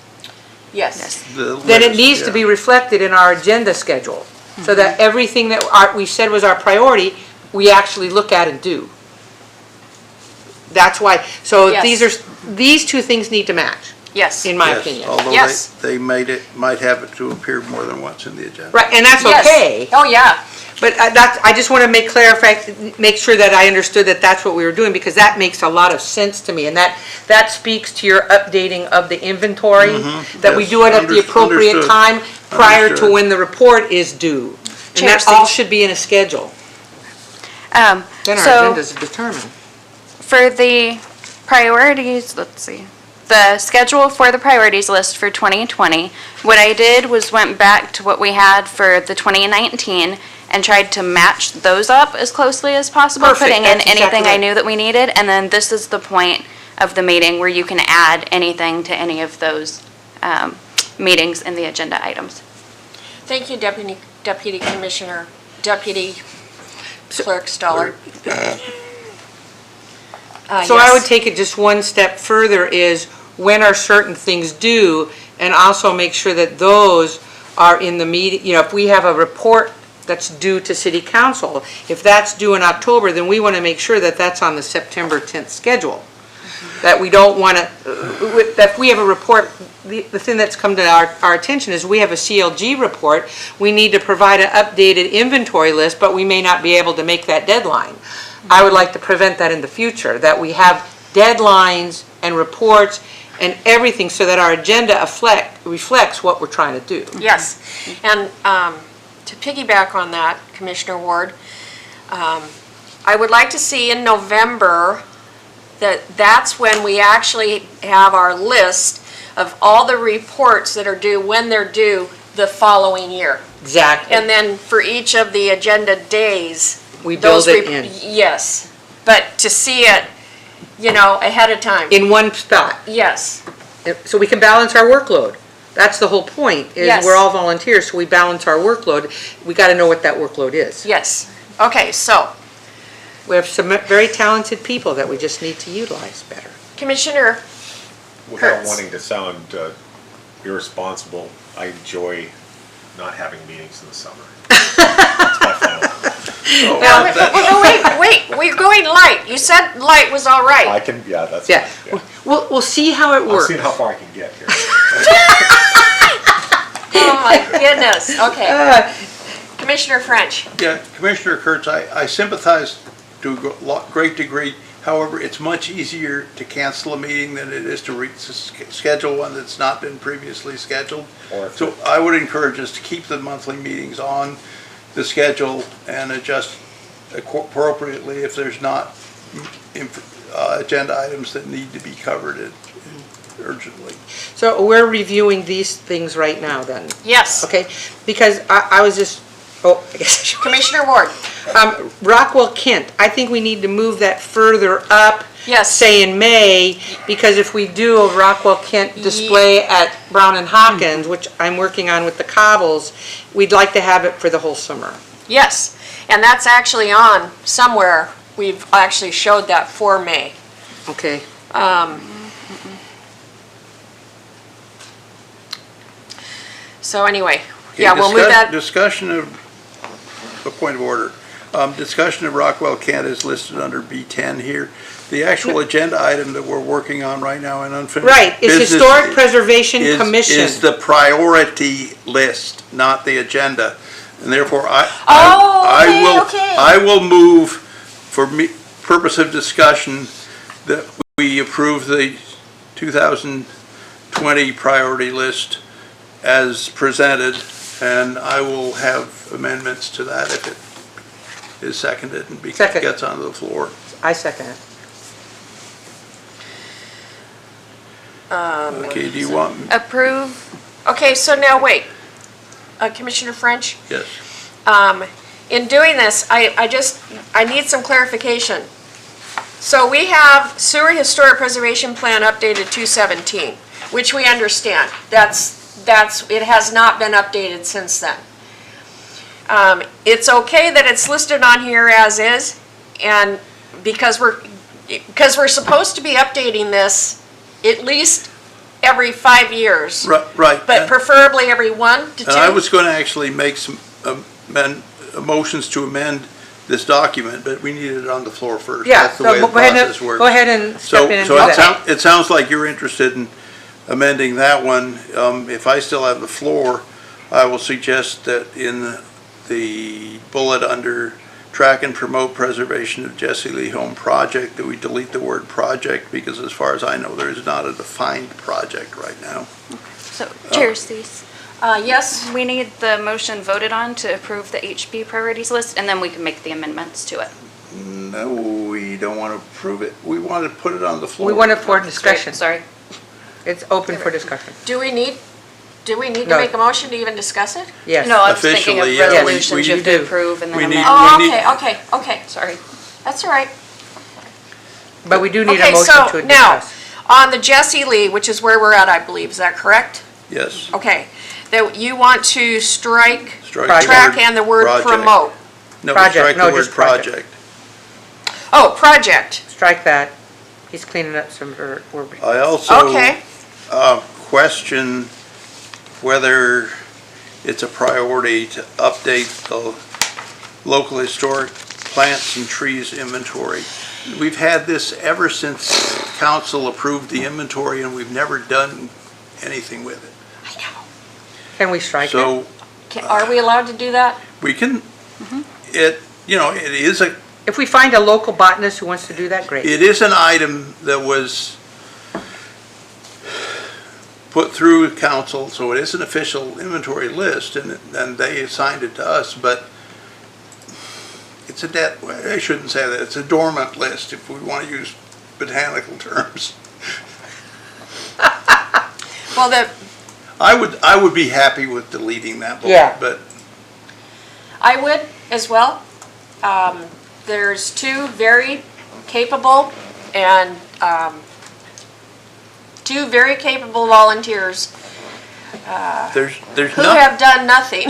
Yes. Then it needs to be reflected in our agenda schedule, so that everything that we said was our priority, we actually look at and do. That's why, so Yes. these two things need to match, Yes. in my Yes, opinion. although Yes. they might have it to appear more than once in the agenda. Right, and that's Yes. okay, Oh, yeah. but I just want to make sure that I understood that that's what we were doing, because that makes a lot of sense to me, and that speaks to your updating of the inventory, that we yes, do it at the appropriate understood. time prior to Understood. when the report is due. And Chair that all Steve. should be in a schedule, then our So agendas are determined. for the priorities, let's see, the schedule for the priorities list for 2020, what I did was went back to what we had for the 2019 and tried to match those up as closely as possible, Perfect, putting in that's exactly anything I right. knew that we needed, and then this is the point of the meeting where you can add anything to any of those meetings in the agenda items. Thank you, Deputy Commissioner, Deputy Clerk Stoller. So I would take it just one step further, is when are certain things due, and also make sure that those are in the meeting, if we have a report that's due to city council, if that's due in October, then we want to make sure that that's on the September 10th schedule. that we don't want to, that if we have a report, the thing that's come to our attention is we have a CLG report. We need to provide an updated inventory list, but we may not be able to make that deadline. I would like to prevent that in the future, that we have deadlines and reports and everything so that our agenda reflects what we're trying to do. Yes, and to piggyback on that, Commissioner Ward, I would like to see in November that's when we actually have our list of all the reports that are due, when they're due the following year. Exactly. And then for each of the agenda days. We build those it in. Yes, but to see it, ahead of time. In one spot, Yes, so we can balance our workload. That's the whole point, is Yes. we're all volunteers, so we balance our workload. We got to know what that workload is. yes. Okay, so We have some very talented people that we just need to utilize better. Commissioner, Without Kurtz. wanting to sound irresponsible, I enjoy not having meetings in the summer. That's my final comment. wait, we're going light. You said light was all right. I can, yeah, that's Yeah, fine, yeah. we'll see how it I'm works. seeing how far I can get here. Oh, my goodness, okay. Commissioner French. Yeah, Commissioner Kurtz, I sympathize to a great degree. However, it's much easier to cancel a meeting than it is to schedule one that's not been previously scheduled. Or if So I would encourage us to keep the monthly meetings on the schedule and adjust appropriately if there's not agenda items that need to be covered urgently. So we're reviewing these things right now then, Yes. okay? Because I was just, I guess I should. Commissioner Ward. Rockwell Kent, I think we need to move that further up. Yes. Say in May, because if we do a Rockwell Kent display at Brown and Hawkins, which I'm working on with the Cobbles, we'd like to have it for the whole summer. Yes, and that's actually on somewhere. We've actually showed that for May. Okay. So anyway, Okay, yeah, we'll move that. Discussion of, a point of order. Discussion of Rockwell Kent is listed under B10 here. The actual agenda item that we're working on right now in unfinished Right, it's business Historic Preservation is Commission. the priority list, not the agenda. And therefore, okay. I will move, for purpose of discussion, that we approve the 2020 priority list as presented, and I will have amendments to that if it is seconded and Second. gets onto the floor. I second it. Okay, do you want, Approve, Okay, so now wait. Commissioner French, yes. in doing this, I need some clarification. So we have Sewer Historic Preservation Plan updated 2/17, which we understand. It has not been updated since then. It's okay that it's listed on here as is, and because we're supposed to be updating this at least every 5 years. Right. But preferably every 1 to 2. And I was going to actually make some motions to amend this document, but we need it on the floor first. Yeah, That's the way so the process works. go ahead and So, step in and do so that. it sounds like you're interested in amending that one. If I still have the floor, I will suggest that in the bullet under track and promote preservation of Jesse Lee Home project, that we delete the word project, because as far as I know, there is not a defined project right now. so, Chair Stees. Yes, We need the motion voted on to approve the HB priorities list, and then we can make the amendments to it. No, we don't want to approve it. We want to put it on the floor. We want it for discussion. Sorry. It's open for discussion. do we need to No. make a motion to even discuss it? Yes. No, I was thinking of Officially, yeah, resolutions you have do. to approve and then We need- amend. Oh, We need- okay, Sorry. that's all right. But we do need a Okay, motion so to now, discuss. on the Jesse Lee, which is where we're at, I believe, is that correct? Yes. Okay, that you want to strike Strike Project. track and the word project. promote. No, Project, strike no, the word just project. project. Oh, project, Strike that. He's cleaning up some verbiage. I also okay. question whether it's a priority to update the local historic plants and trees inventory. we've had this ever since council approved the inventory, and we've never done anything with it. I know. Can we strike it? So Are we allowed to do that? we can, Mm-hmm. it is If we find a local botanist who wants to do that, great. it is an item that was put through council, so it is an official inventory list, and they assigned it to us, but it's a debt, I shouldn't say that, it's a dormant list, if we want to use botanical terms. Well, I would be happy with deleting that bullet, Yeah. but I would as well. There's two very capable and two very capable volunteers there's who nothing, have done nothing.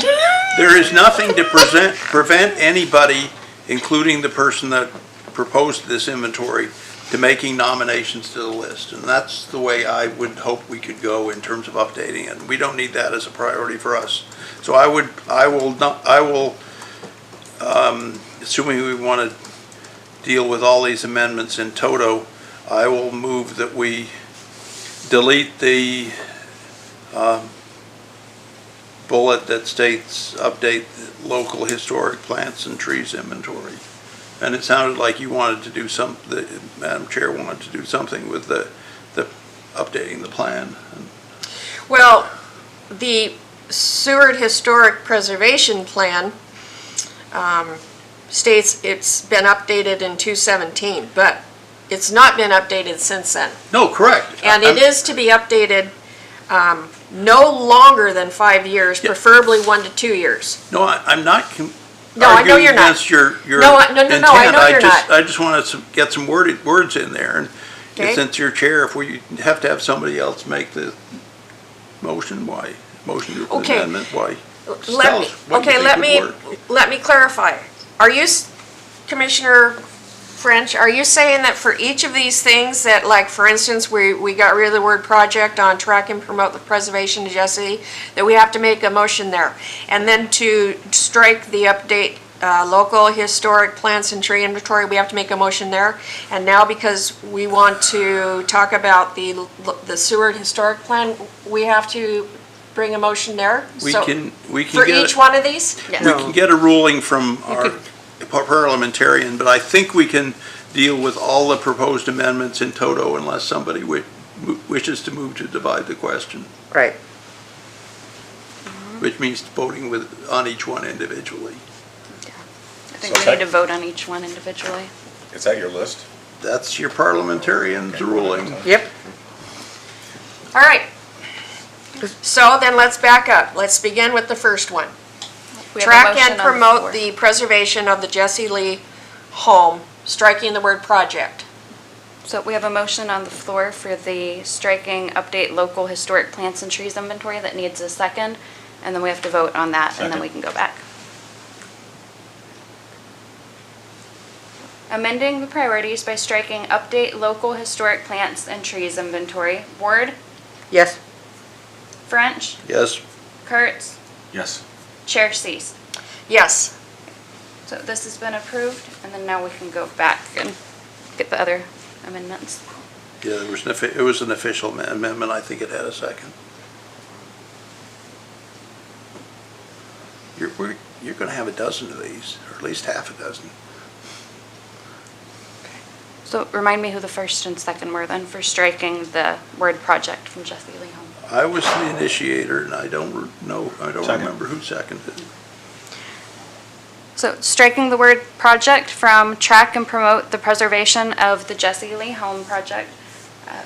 there is nothing to prevent anybody, including the person that proposed this inventory, to making nominations to the list. And that's the way I would hope we could go in terms of updating it. We don't need that as a priority for us. So I will, assuming we want to deal with all these amendments in toto, I will move that we delete the bullet that states update the local historic plants and trees inventory. And it sounded like you wanted to do Madam Chair wanted to do something with the updating the plan. Well, the Seward Historic Preservation Plan states it's been updated in 2017, but it's not been updated since then. No, correct. And it is to be updated no longer than 5 years, Yeah. preferably 1 to 2 years. No, I'm not No, I know arguing you're not. against your No, no, intent. I know you're not. I just wanted to get some words in there. And Okay. since you're chair, if we have to have somebody else make the motion, why? Motion to Okay. amendment, why? Just Let tell me, us what you okay, think would work. let me clarify. Are you, Commissioner French, are you saying that for each of these things that, like, for instance, we got rid of the word project on track and promote the preservation of Jesse, that we have to make a motion there? And then to strike the update, local historic plants and tree inventory, we have to make a motion there? And now because we want to talk about the Seward Historic Plan, we have to bring a motion there? We So- can For get each one of these? Yes. We can get a ruling from our parliamentarian, but I think we can deal with all the proposed amendments in toto unless somebody wishes to move to divide the question, Right. which means voting on each one individually. I think we need to vote on each one individually. Is that your list? That's your parliamentarian's ruling. Yep. All right. So then let's back up. Let's begin with the first one. We have a Track motion and on the promote floor. the preservation of the Jesse Lee home, striking the word project. So we have a motion on the floor for the striking update local historic plants and trees inventory that needs a second, and then we have to vote on that, and then we can go back. Amending the priorities by striking update local historic plants and trees inventory. Ward, Yes. French, Yes, Kurtz, Yes. Chair Cease. Yes. So this has been approved, and then now we can go back and get the other amendments. yeah, it was an official amendment. I think it had a second. You're going to have a dozen of these, or at least half a dozen. So remind me who the first and second were then for striking the word project from Jesse Lee Home. I was the initiator, and I don't Second. remember who seconded it. So striking the word project from track and promote the preservation of the Jesse Lee Home project.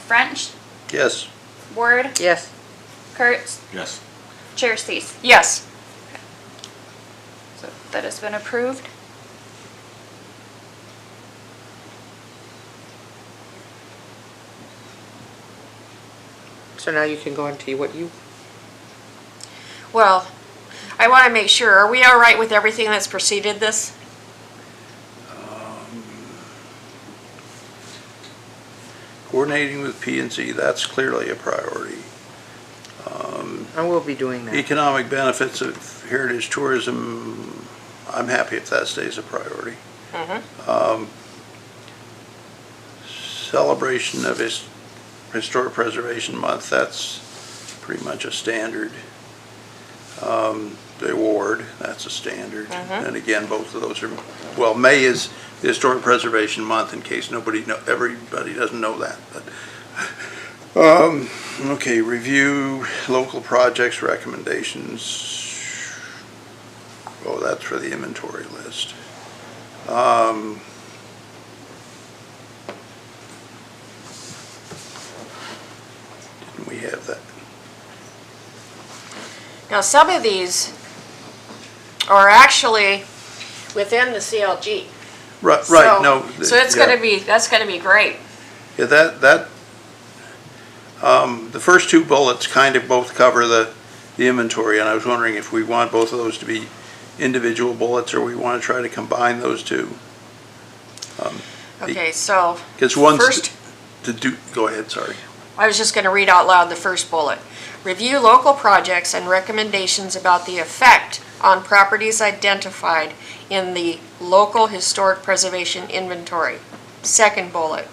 French, Yes, Ward, Yes. Kurtz, Yes. Chair Cease. Yes. So that has been approved. So now you can go into what you, Well, I want to make sure, are we all right with everything that's preceded this? coordinating with P and Z, that's clearly a priority. I will be doing that. Economic benefits of heritage tourism, I'm happy if that stays a priority. celebration of Historic Preservation Month, that's pretty much a standard. The award, that's a standard. And again, both of those are, well, May is the Historic Preservation Month, in case everybody doesn't know that. But okay, review local projects recommendations. Oh, that's for the inventory list. Didn't we have that? Now, some of these are actually within the CLG. Right, So- no. So it's yeah. that's gonna be great. Yeah, the first two bullets kind of both cover the inventory, and I was wondering if we want both of those to be individual bullets, or we want to try to combine those two. Okay, so Because one's First- go ahead, sorry. I was just gonna read out loud the first bullet. Review local projects and recommendations about the effect on properties identified in the local historic preservation inventory. Second bullet.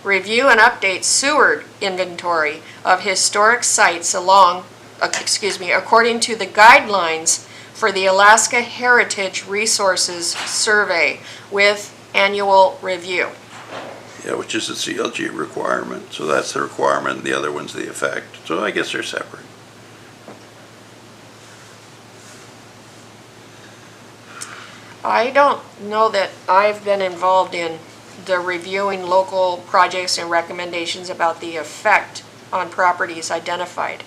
Review and update Seward inventory of historic sites according to the guidelines for the Alaska Heritage Resources Survey with annual review. Yeah, which is a CLG requirement, so that's the requirement, and the other one's the effect. So I guess they're separate. I don't know that I've been involved in the reviewing local projects and recommendations about the effect on properties identified.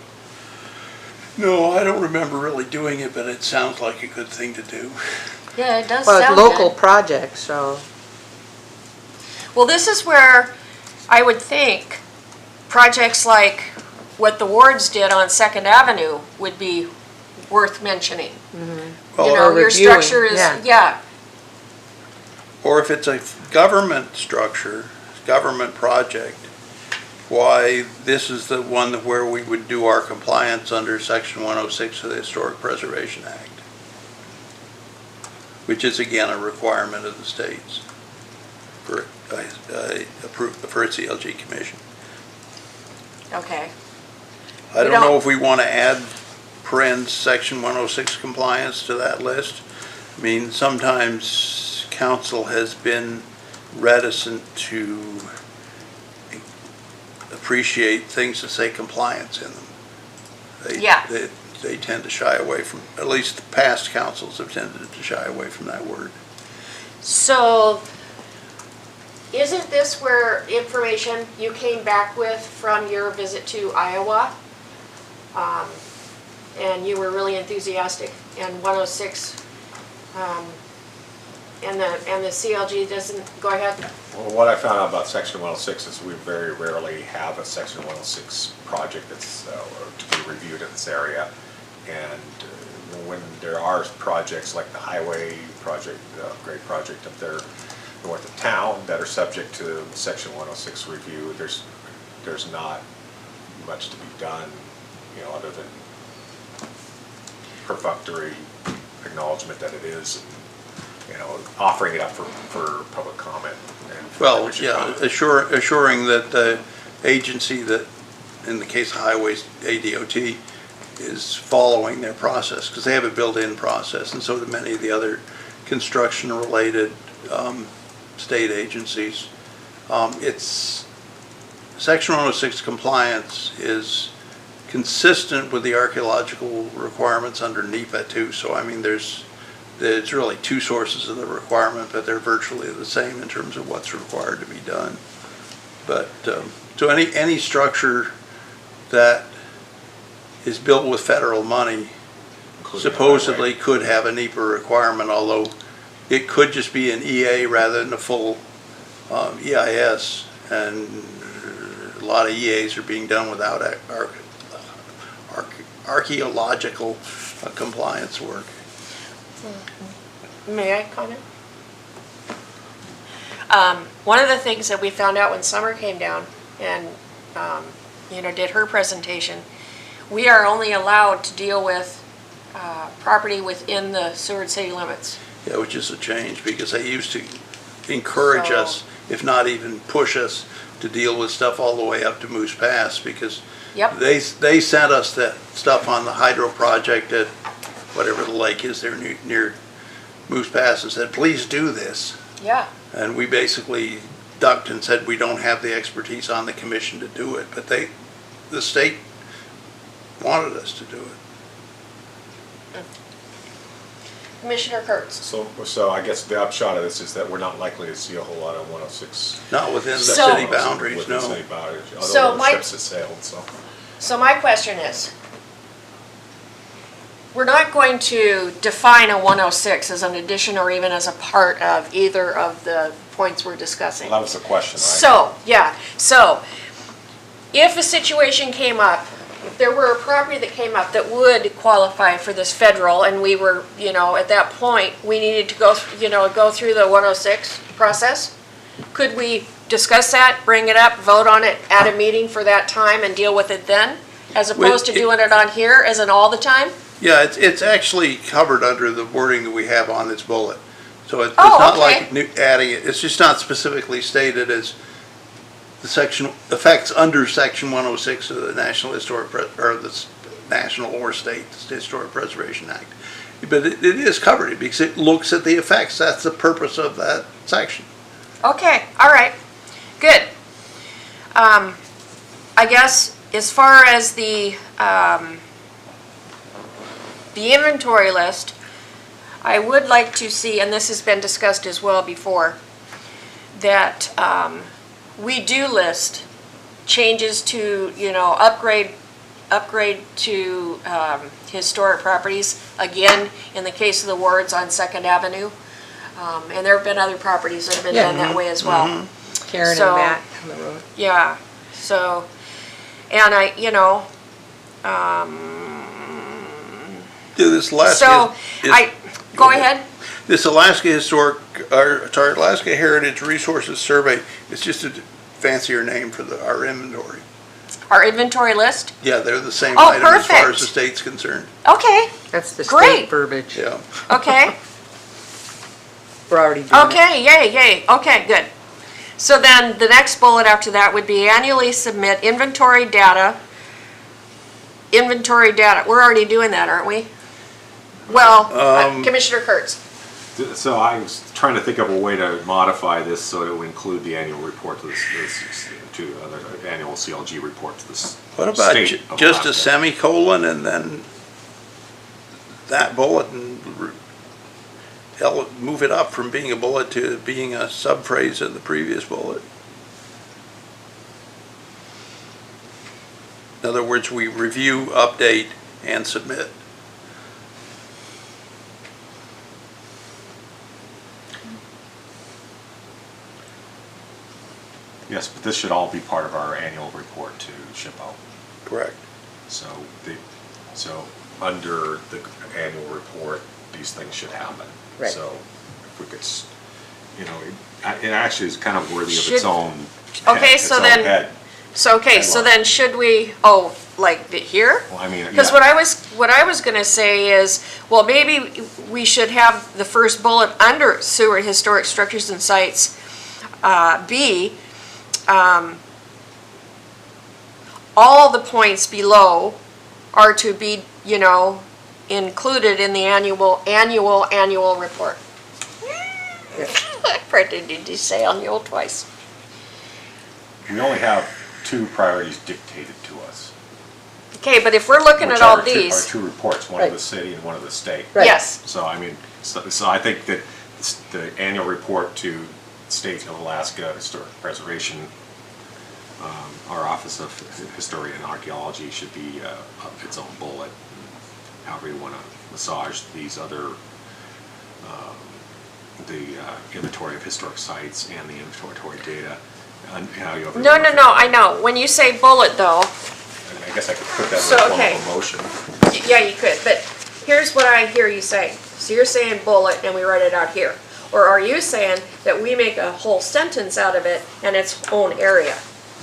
No, I don't remember really doing it, but it sounds like a good thing to do. Yeah, it does Well, sound it's local good. projects, so. Well, this is where I would think projects like what the Wards did on Second Avenue would be worth mentioning. Well, You know, your reviewing, structure is, yeah. yeah, or if it's a government structure, government project, why, this is the one where we would do our compliance under Section 106 of the Historic Preservation Act, which is again a requirement of the states for a CLG commission. okay. I We don't know don't- if we want to add Section 106 compliance to that list. I mean, sometimes council has been reticent to appreciate things that say compliance in them. Yeah. They tend to shy away from, at least the past councils have tended to shy away from that word. So, isn't this where information you came back with from your visit to Iowa? And you were really enthusiastic, and 106, and the CLG doesn't, go ahead. Well, what I found out about Section 106 is we very rarely have a Section 106 project that's to be reviewed in this area. And when there are projects like the highway project, the upgrade project up there north of town that are subject to Section 106 review, there's not much to be done, other than perfunctory acknowledgement that it is, and, offering it up for public comment. And Well, we should yeah, comment. assuring that the agency that, in the case of highways, ADOT, is following their process, because they have a built-in process, and so do many of the other construction-related state agencies. It's, Section 106 compliance is consistent with the archaeological requirements under NEPA too, so I mean, there's really two sources of the requirement, but they're virtually the same in terms of what's required to be done. But, so any structure that is built with federal money Including the supposedly highway. could have a NEPA requirement, although it could just be an EA rather than a full EIS, and a lot of EAs are being done without archaeological compliance work. May I comment? One of the things that we found out when Summer came down and, did her presentation, we are only allowed to deal with property within the Seward city limits. Yeah, which is a change, because they used to encourage So- us if not even push us to deal with stuff all the way up to Moose Pass, because Yep. they sent us that stuff on the hydro project at whatever the lake is there near Moose Pass and said, please do this. Yeah. And we basically ducked and said we don't have the expertise on the commission to do it, but the state wanted us to do it. Commissioner Kurtz. So I guess the upshot of this is that we're not likely to see a whole lot of 106. Not within the So- city boundaries, Within no. city boundaries, So other than my- ships that sailed, so. So my question is, we're not going to define a 106 as an addition or even as a part of either of the points we're discussing. Well, that was the question, right? So, if a situation came up, if there were a property that came up that would qualify for this federal, and we were, at that point, we needed to go through the 106 process, could we discuss that, bring it up, vote on it at a meeting for that time and deal with it then? As opposed to doing it on here as an all the time? Yeah, it's actually covered under the wording that we have on this bullet. So it's Oh, not okay. like adding it, it's just not specifically stated as the section, effects under section 106 of the National Historic, or the National or State Historic Preservation Act. But it is covered because it looks at the effects, that's the purpose of that section. Okay, all right, good. I guess as far as the inventory list, I would like to see, and this has been discussed as well before, that we do list changes to, upgrade to historic properties. Again, in the case of the wards on Second Avenue. And there have been other properties that have been done that way as well. Karen So- and Matt on the road. Yeah, so, and This so, go ahead. This Alaska Alaska Heritage Resources Survey, it's just a fancier name for our inventory. Our inventory list? Yeah, they're the same Oh, item as far perfect. as the state's concerned. Okay, That's the Great. state verbiage. Yeah. okay, We're already doing it. okay, yay, okay, good. So then the next bullet after that would be annually submit inventory data. We're already doing that, aren't we? Well, Commissioner Kurtz. So I was trying to think of a way to modify this so it would include the annual report to the annual CLG report to the state. What about just a Alaska. semicolon and then that bullet and move it up from being a bullet to being a subphrase in the previous bullet? In other words, we review, update, and submit. Yes, but this should all be part of our annual report to ship out. Correct. So under the annual report, these things should happen. Right. So if we could, it actually is kind of worthy of Should- its own. Okay, its so own then- head. So, okay, so then should we, like here? Well, I mean, Because yeah. what I was gonna say is, well, maybe we should have the first bullet under sewer historic structures and sites, be, all the points below are to be, included in the annual report. I pretended to say annual twice. We only have two priorities dictated to us. Okay, but if we're looking which at all are these, Our two reports, one of the Right. city and one of the state. Right. yes, So I mean, so I think that the annual report to State of Alaska Historic Preservation, our Office of History and Archaeology should be its own bullet. However you want to massage these other, the inventory of historic sites and the inventory data. And how you no, I know. When you say bullet though, I guess I could put that So, in the form okay. of a motion. yeah, you could, but here's what I hear you saying. So you're saying bullet and we write it out here. Or are you saying that we make a whole sentence out of it and its own area?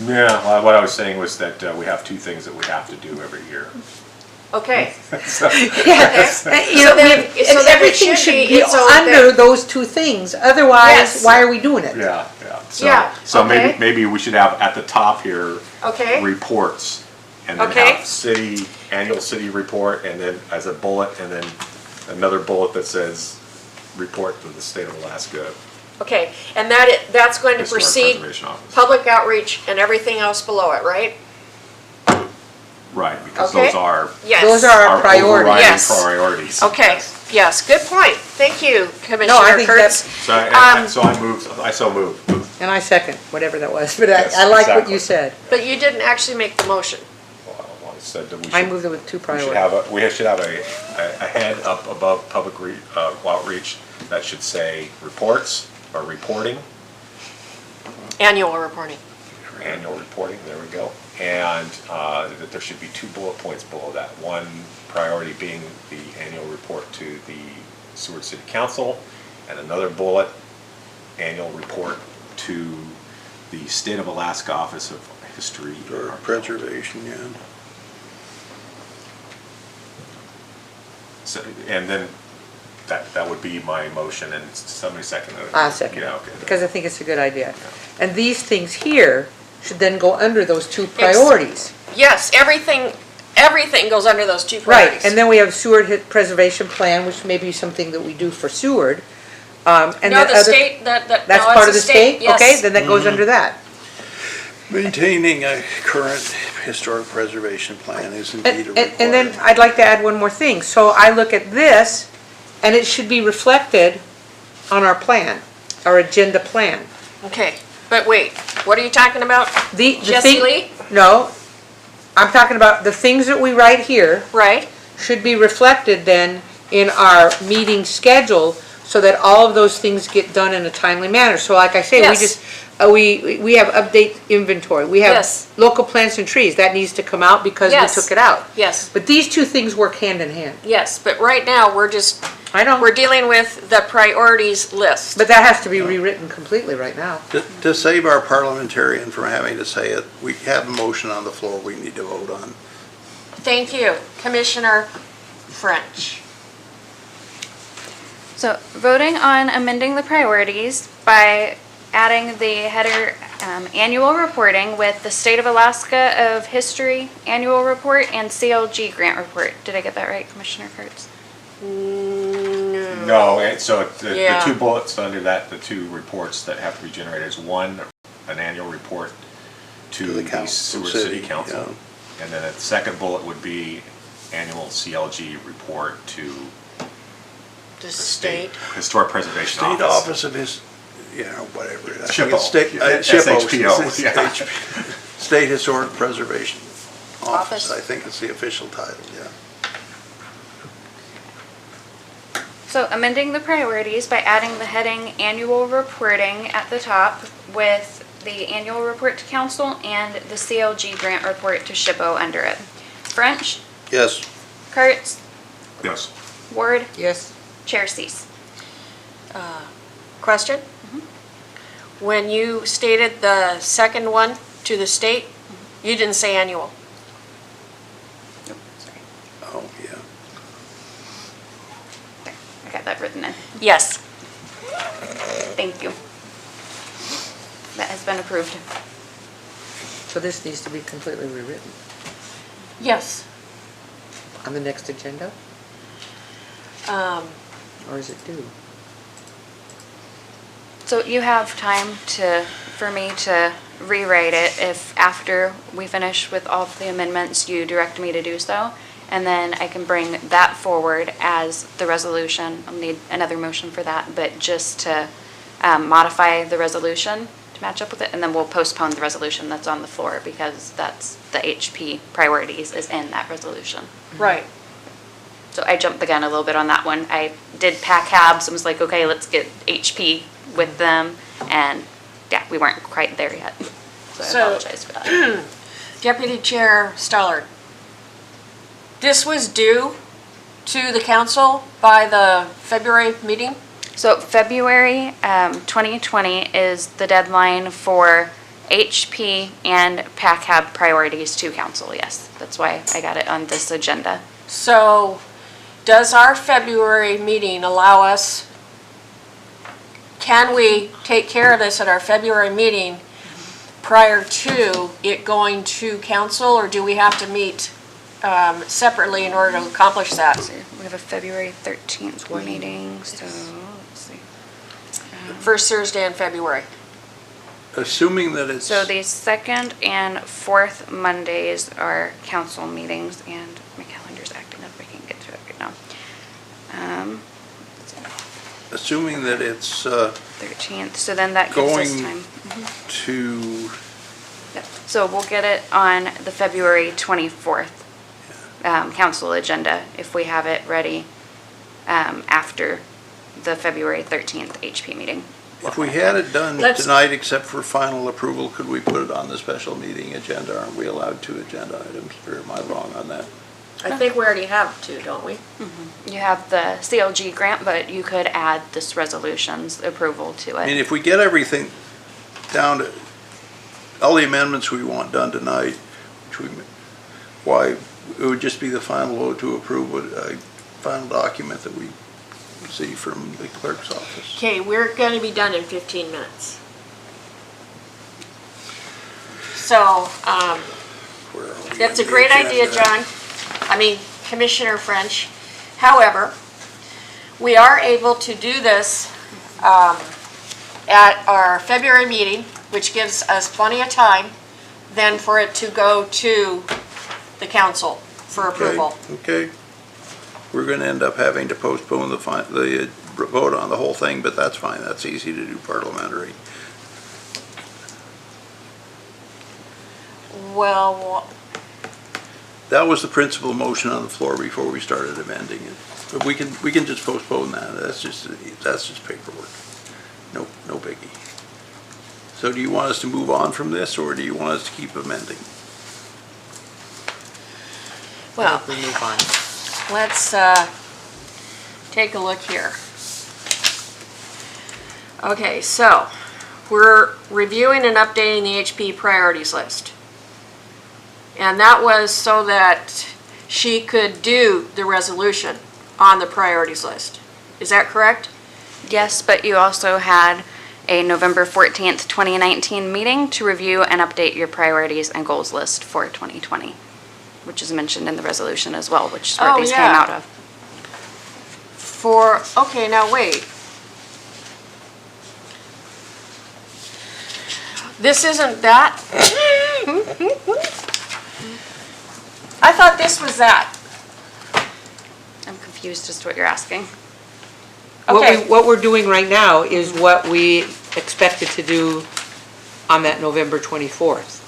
Yeah, well, what I was saying was that we have two things that we have to do every year. Okay, So- Yes, and, So then- and so then it everything should should be be its own under thing. those two things, otherwise, Yes. why are we doing it? Yeah, yeah. So, Yeah, So okay. maybe we should have at the top here, Okay, reports. And then Okay. have annual city report, and then as a bullet, and then another bullet that says, report to the state of Alaska okay, and that's going to Historic precede Preservation Office. public outreach and everything else below it, right? Right, because Okay. those are Yes. Those are our our priorities. overriding Yes. priorities. Okay, yes, good point. Thank you, No, I Commissioner think Kurtz. So I so moved. And I second, whatever that was, but Yes, I like what exactly. you said. But you didn't actually make the motion. Well, I said that we I should, moved it with two we should priorities. have a head up above public outreach that should say reports or reporting, Annual reporting. annual reporting, there we go. And that there should be 2 bullet points below that. One priority being the annual report to the Seward City Council, and another bullet, annual report to the State of Alaska Office of History. Or preservation, yeah. So, and then that would be my motion, and somebody seconded it. I second Yeah, it, okay. because I think it's a good idea. And these things here should then go under those two priorities. Yes, everything goes under those two Right, priorities. and then we have Seward Preservation Plan, which may be something that we do for Seward. And No, then the other- state, That's no, part it's of the the state? yes. Okay, then that goes under that. Maintaining a current historic preservation plan is indeed a requirement. And then I'd like to add one more thing. So I look at this, and it should be reflected on our plan, our agenda plan. Okay, but wait, what are you talking about? The Jesse thing- Lee? No, I'm talking about the things that we write here Right? should be reflected then in our meeting schedule so that all of those things get done in a timely manner. So like I say, we Yes. just, we have update inventory. We have Yes. local plants and trees. That needs to come out because we Yes. took it out. Yes, But these two things work hand in hand. yes, but right now, we're I dealing with the priorities list. But that has to be rewritten completely right now. To save our parliamentarian from having to say it, we have a motion on the floor we need to vote on. Thank you, Commissioner French. So voting on amending the priorities by adding the header annual reporting with the State of Alaska of History annual report and CLG grant report. Did I get that right, Commissioner Kurtz? No, and so the Yeah. 2 bullets under that, the 2 reports that have to be generated is one, an annual report to To the the council, Seward city, City Council. And then a second bullet would be annual CLG report to The the state. Historic Preservation State Office. Office of his, whatever. I think SHPO. it's state- Yeah, SHPO, SHPO, yeah. HP State Historic Preservation Office. Office, I think it's the official title, yeah. So amending the priorities by adding the heading annual reporting at the top with the annual report to council and the CLG grant report to SHPO under it. French, Yes, Kurtz, Yes. Ward, Yes? Chair Cease. Question? When you stated the second one to the state, you didn't say annual. Sorry. oh, yeah. There, I got that written in. Yes. Thank you. That has been approved. So this needs to be completely rewritten Yes. on the next agenda, or is it due? So you have time for me to rewrite it if after we finish with all of the amendments, you direct me to do so. And then I can bring that forward as the resolution. I'll need another motion for that, but just to modify the resolution to match up with it. And then we'll postpone the resolution that's on the floor because that's the HP priorities is in that resolution. Right. So I jumped the gun a little bit on that one. I did pack habs and was like, okay, let's get HP with them. And yeah, we weren't quite there yet. So I So- apologize for that. Deputy Chair Stallard, this was due to the council by the February meeting? So February 2020 is the deadline for HP and PACAB priorities to council, yes. That's why I got it on this agenda. So does our February meeting allow us can we take care of this at our February meeting prior to it going to council, or do we have to meet separately in order to accomplish that? We have a February 13th meeting, so let's see. First Thursday in February. Assuming that it's, So the second and fourth Mondays are council meetings, and my calendar's acting up, I can't get to it right now. assuming that it's 13th, so then that gives us Going- time. to, Yep. So we'll get it on the February 24th council agenda if we have it ready after the February 13th HP meeting. if we had it done Let's- tonight except for final approval, could we put it on the special meeting agenda? Aren't we allowed 2 agenda items, or am I wrong on that? I think we already have two, don't we? You have the CLG grant, but you could add this resolution's approval to I mean, it. if we get everything down to, all the amendments we want done tonight, why, it would just be the final vote to approve a final document that we see from the clerk's office. Okay, we're gonna be done in 15 minutes. So, Where are we that's a on the great idea, agenda? John. I mean, Commissioner French. However, we are able to do this at our February meeting, which gives us plenty of time then for it to go to the council for approval. Okay. We're gonna end up having to postpone the vote on the whole thing, but that's fine, that's easy to do parliamentary. Well, That was the principal motion on the floor before we started amending it. But we can just postpone that, that's just paperwork. No biggie. So do you want us to move on from this, or do you want us to keep amending? well, We move on. let's take a look here. Okay, so we're reviewing and updating the HP priorities list. And that was so that she could do the resolution on the priorities list. Is that correct? Yes, but you also had a November 14th, 2019 meeting to review and update your priorities and goals list for 2020, which is mentioned in the resolution as well, which is where Oh, these came yeah. out of. Okay, now wait. This isn't that? I thought this was that. I'm confused as to what you're asking. Okay. What we're doing right now is what we expected to do on that November 24th.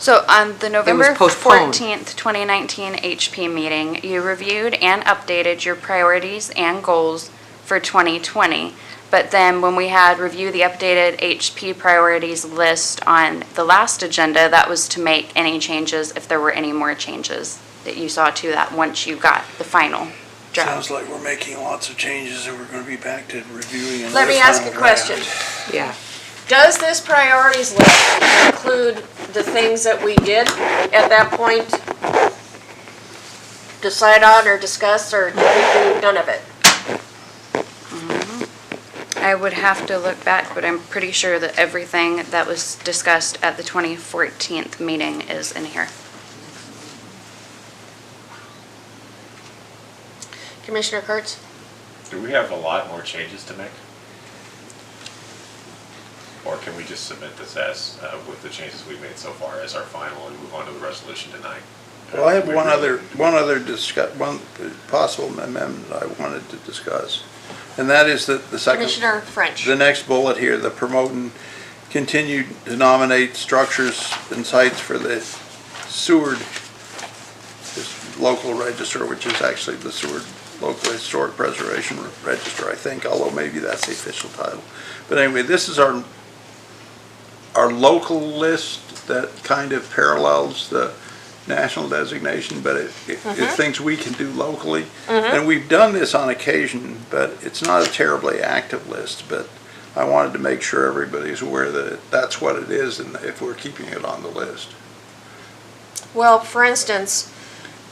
So on the November postponed. 14th, 2019 HP meeting, you reviewed and updated your priorities and goals for 2020. But then when we had review the updated HP priorities list on the last agenda, that was to make any changes, if there were any more changes that you saw to that once you got the final draft. Sounds like we're making lots of changes and we're gonna be back to reviewing another Let me ask final a question. draft. Yeah. Does this priorities list include the things that we did at that point decide on or discuss, or did we do none of it? I would have to look back, but I'm pretty sure that everything that was discussed at the 2014 meeting is in here. Commissioner Kurtz? Do we have a lot more changes to make? Or can we just submit this as, with the changes we've made so far as our final and move on to the resolution tonight? Well, I have one possible amendment I wanted to discuss. And that is that the second, Commissioner French? the next bullet here, the promote and continue to nominate structures and sites for the Seward this local register, which is actually the Seward Local Historic Preservation Register, I think, although maybe that's the official title. But anyway, this is our local list that kind of parallels the national designation, but it things we can do locally. And we've done this on occasion, but it's not a terribly active list, but I wanted to make sure everybody's aware that that's what it is and if we're keeping it on the list. Well, for instance,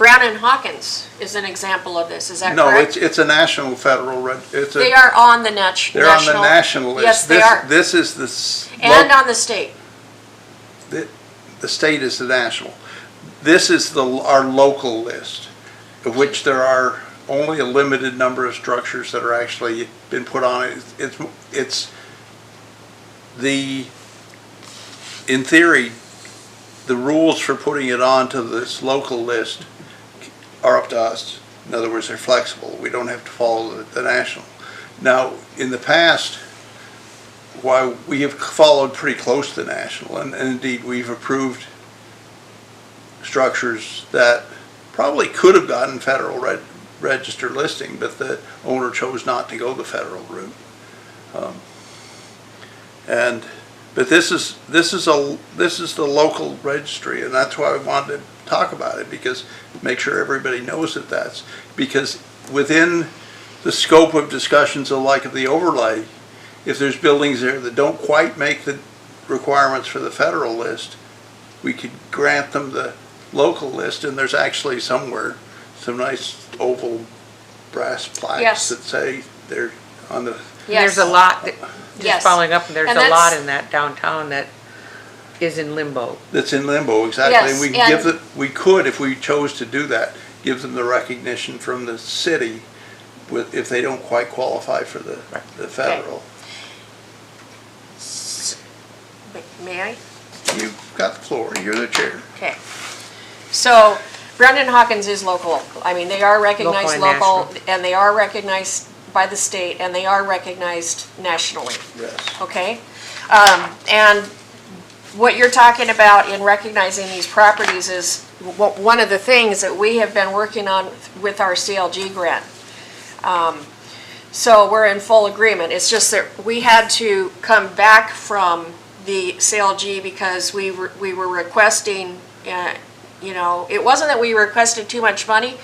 Brown and Hawkins is an example of this, is that No, correct? it's a national federal, They are on the national. they're on the national list. Yes, they This- are. This is And on the state. the state is the national. This is our local list, of which there are only a limited number of structures that are actually been put on it. It's in theory, the rules for putting it onto this local list are up to us. In other words, they're flexible. We don't have to follow the national. Now, in the past, while we have followed pretty close to the national, and indeed we've approved structures that probably could have gotten federal register listing, but the owner chose not to go the federal route. But this is the local registry, and that's why I wanted to talk about it, because make sure everybody knows that's because within the scope of discussions of the overlay, if there's buildings there that don't quite make the requirements for the federal list, we could grant them the local list, and there's actually somewhere some nice oval brass plaques Yes. that say they're on the. Yes. There's a lot, Yes. just following up, there's And a lot that's- in that downtown that is in limbo. That's in limbo, exactly. Yes, And we and- give them, we could, if we chose to do that, give them the recognition from the city if they don't quite qualify for the federal. May I? You've got the floor, you're the chair. Okay. So Brown and Hawkins is local. I mean, they are recognized Local and local, national. and they are recognized by the state, and they are recognized nationally. Yes. Okay? And what you're talking about in recognizing these properties is one of the things that we have been working on with our CLG grant. So we're in full agreement. It's just that we had to come back from the CLG because we were requesting, it wasn't that we requested too much money.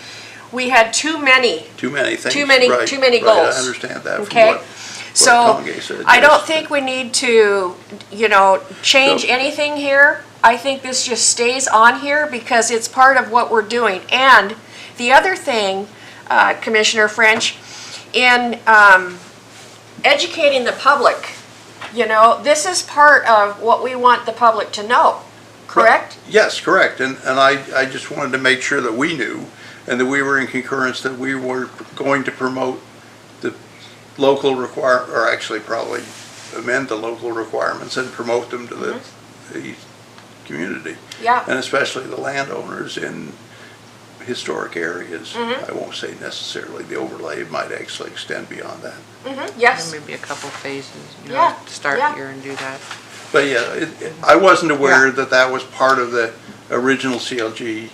We had too many Too many things. Too many- Right, too many right, goals. I understand that from Okay. what So, Tonge said. I don't yes. think we need to, change So- anything here. I think this just stays on here because it's part of what we're doing. And the other thing, Commissioner French, in educating the public, this is part of what we want the public to know, correct? Yes, correct, and I just wanted to make sure that we knew, and that we were in concurrence that we were going to promote the local or actually probably amend the local requirements and promote them to the community. Yeah. And especially the landowners in historic areas. I won't say necessarily the overlay, it might actually extend beyond that. Yes. Maybe a couple phases, Yeah, start yeah. here and do that. But yeah, I wasn't aware that that was part of the original CLG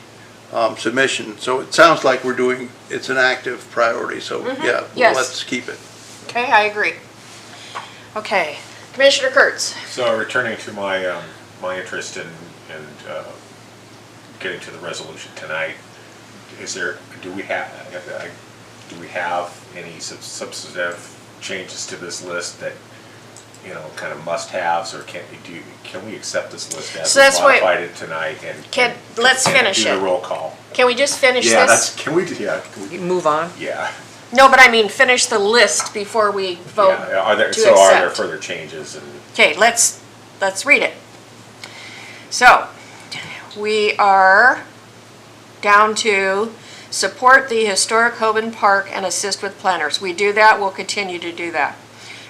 submission. So it sounds like it's an active priority, so yeah, Yes. let's keep it. Okay, I agree. Okay, Commissioner Kurtz. So returning to my, my interest in getting to the resolution tonight, do we have any substantive changes to this list that, kind of must-haves, or can we accept this list as So that's why- modified it tonight and? Let's and finish do it. the roll call? Can we just finish Yeah, this? can we, Move on. yeah. No, but I mean, finish the list before we vote Yeah, are there to accept. further changes and? Okay, let's read it. So, we are down to support the historic Hoban Park and assist with planners. We do that, we'll continue to do that.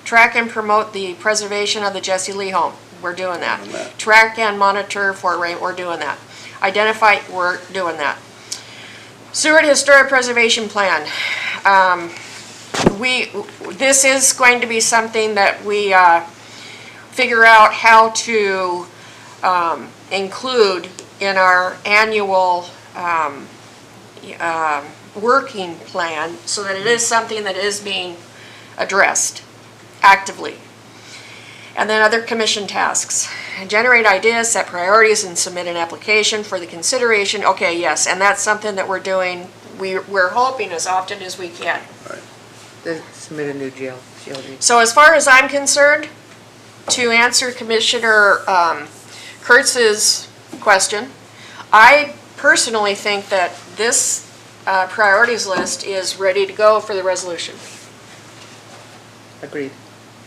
Track and promote the preservation of the Jesse Lee home. We're doing that. Doing that. Track and monitor Fort Ray, we're doing that. Identify, we're doing that. Seward Historic Preservation Plan. This is going to be something that we figure out how to include in our annual working plan so that it is something that is being addressed actively. And then other commission tasks. Generate ideas, set priorities, and submit an application for the consideration. Okay, yes, and that's something that we're doing, we're hoping as often as we can. Submit a new GLG. So as far as I'm concerned, to answer Commissioner Kurtz's question, I personally think that this priorities list is ready to go for the resolution. Agreed.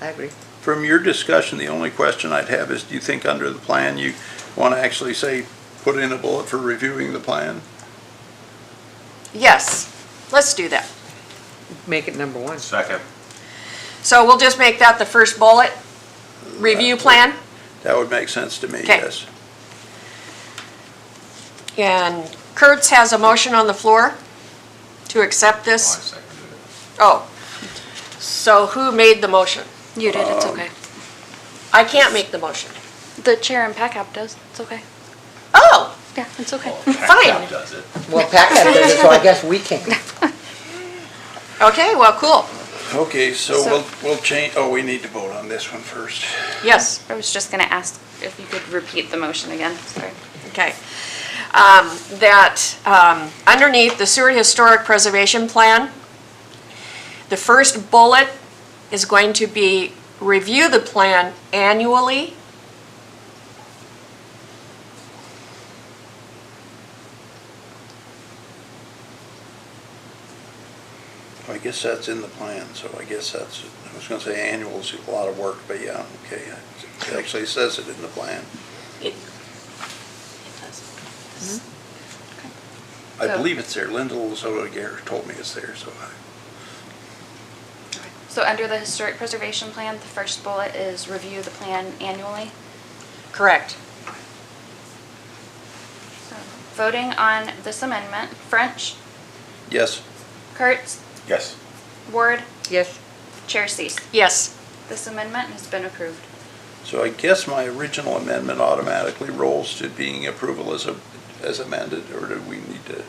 I agree. From your discussion, the only question I'd have is, do you think under the plan you want to actually say, put in a bullet for reviewing the plan? Yes, let's do that. Make it number 1. Second. So we'll just make that the first bullet, review plan. That would make sense to me, Okay. yes. And Kurtz has a motion on the floor to accept I this. seconded it. Oh, so who made the motion? You did, it's okay. I can't make the motion. The chair in PACAP does, it's okay. Oh, Yeah, it's okay. fine. Does it? Well, PACAT does it, so I guess we can. Okay, well, cool. Okay, so So- we'll change, oh, we need to vote on this one first. Yes, I was just gonna ask if you could repeat the motion again, sorry. okay. Underneath the Seward Historic Preservation Plan, the first bullet is going to be review the plan annually. I guess that's in the plan, so I guess that's, I was gonna say annual is a lot of work, but yeah, okay. It actually says it in the plan. I So- believe it's there. Linda Lazoda told me it's there, so So under the historic preservation plan, the first bullet is review the plan annually. Correct. So, voting on this amendment, French, yes. Kurtz, Yes. Ward, Yes. Chair Cease. Yes. This amendment has been approved. So I guess my original amendment automatically rolls to being approval as amended, or do we need to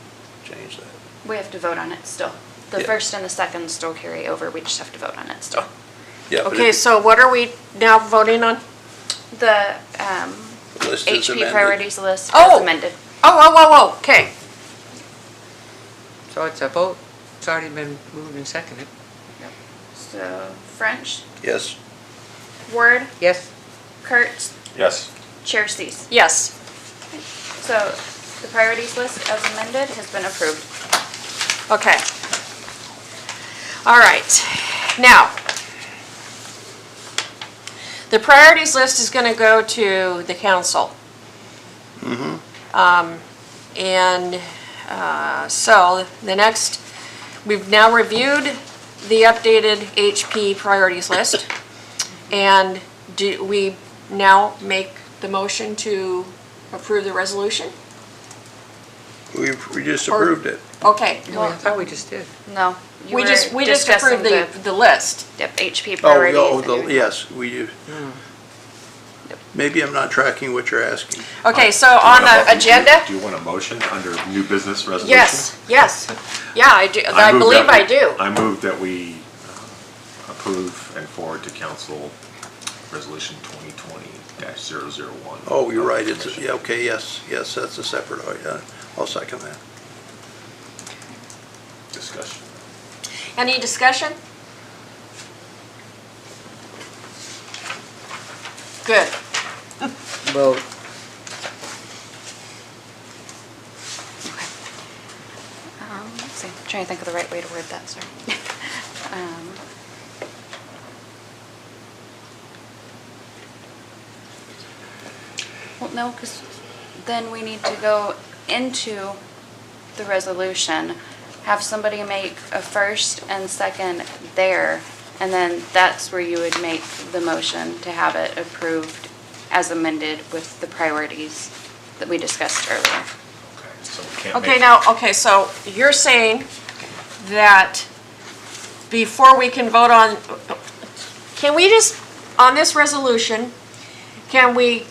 change that? We have to vote on it still. The Yeah. first and the second still carry over, we just have to vote on it still. Yeah, but Okay, if so what are we now voting on? The the list is HP amended. priorities list Oh. as amended. Oh, okay. So it's a vote. It's already been moved and seconded. So French, Yes, Ward, Yes. Kurtz, Yes. Chair Cease. Yes. So the priorities list as amended has been approved. Okay. All right. Now, the priorities list is going to go to the council. So the next, we've now reviewed the updated HP priorities list. And do we now make the motion to approve the resolution? we just Or- approved it. Okay. No, I thought we just did. No, you We were just discussing approved the list. Yep, HP Oh, priorities. oh, and- yes, we do. Maybe I'm not tracking what you're asking. Okay, so on the agenda? Do you want a motion under new business resolutions? Yes. Yeah, I do, I move believe that I we- do. I move that we approve and forward to council resolution 2020-001. Oh, you're right, it's, yeah, okay, yes, that's a separate, I'll second that. Discussion. Any discussion? Good. Vote. Let's see, trying to think of the right way to word that, sorry. Um, Well, no, because then we need to go into the resolution, have somebody make a first and second there, and then that's where you would make the motion to have it approved as amended with the priorities that we discussed earlier. Okay, so we can't Okay, make- now, okay, so you're saying that before we can vote on, can we just, on this resolution, can we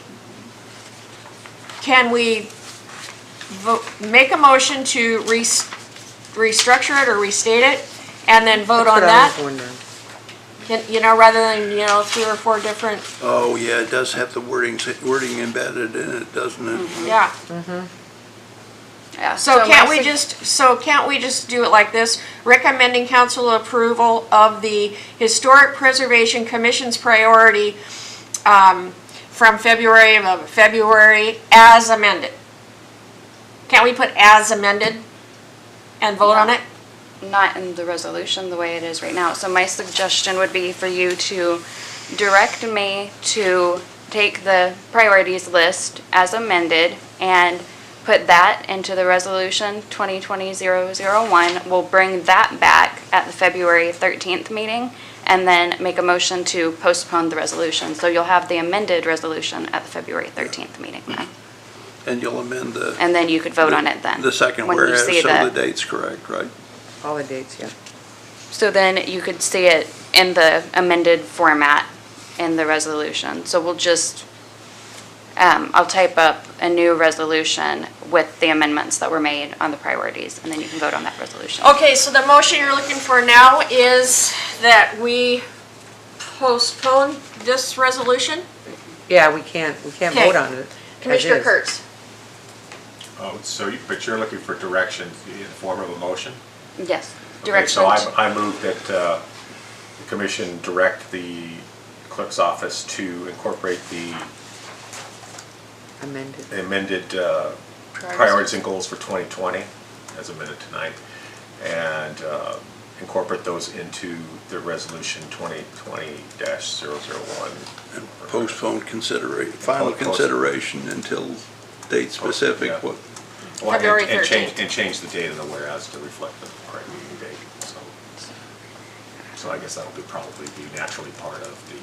make a motion to restructure it or restate it, and then vote on That's what I that? was wondering. Rather than, 3 or 4 different, Oh, yeah, it does have the wording embedded in it, doesn't it? yeah. Yeah. So my can't we just do it like this? Recommending council approval of the Historic Preservation Commission's priority from February as amended. Can't we put as amended and vote on it? Not in the resolution the way it is right now. So my suggestion would be for you to direct me to take the priorities list as amended and put that into the resolution 2020-001. We'll bring that back at the February 13th meeting and then make a motion to postpone the resolution. So you'll have the amended resolution at the February 13th meeting then. And you'll amend the. And then you could vote on it then. The second when you whereas, see so the date's correct, right? All the dates, yeah. So then you could see it in the amended format in the resolution. So we'll just, I'll type up a new resolution with the amendments that were made on the priorities, and then you can vote on that resolution. Okay, so the motion you're looking for now is that we postpone this resolution? Yeah, we can't Okay. vote on it. as Commissioner is. Kurtz? Oh, so, but you're looking for direction in the form of a motion? Yes, Okay, direction. so I move that the commission direct the clerk's office to incorporate the Amended. amended priorities and goals for 2020, as amended tonight, and incorporate those into the resolution 2020-001. And postpone final Post- consideration until date specific. yeah. What- Well, February and change- 13th. And change the date in the whereas to reflect the correct meeting date, so I guess that'll probably be naturally part of the,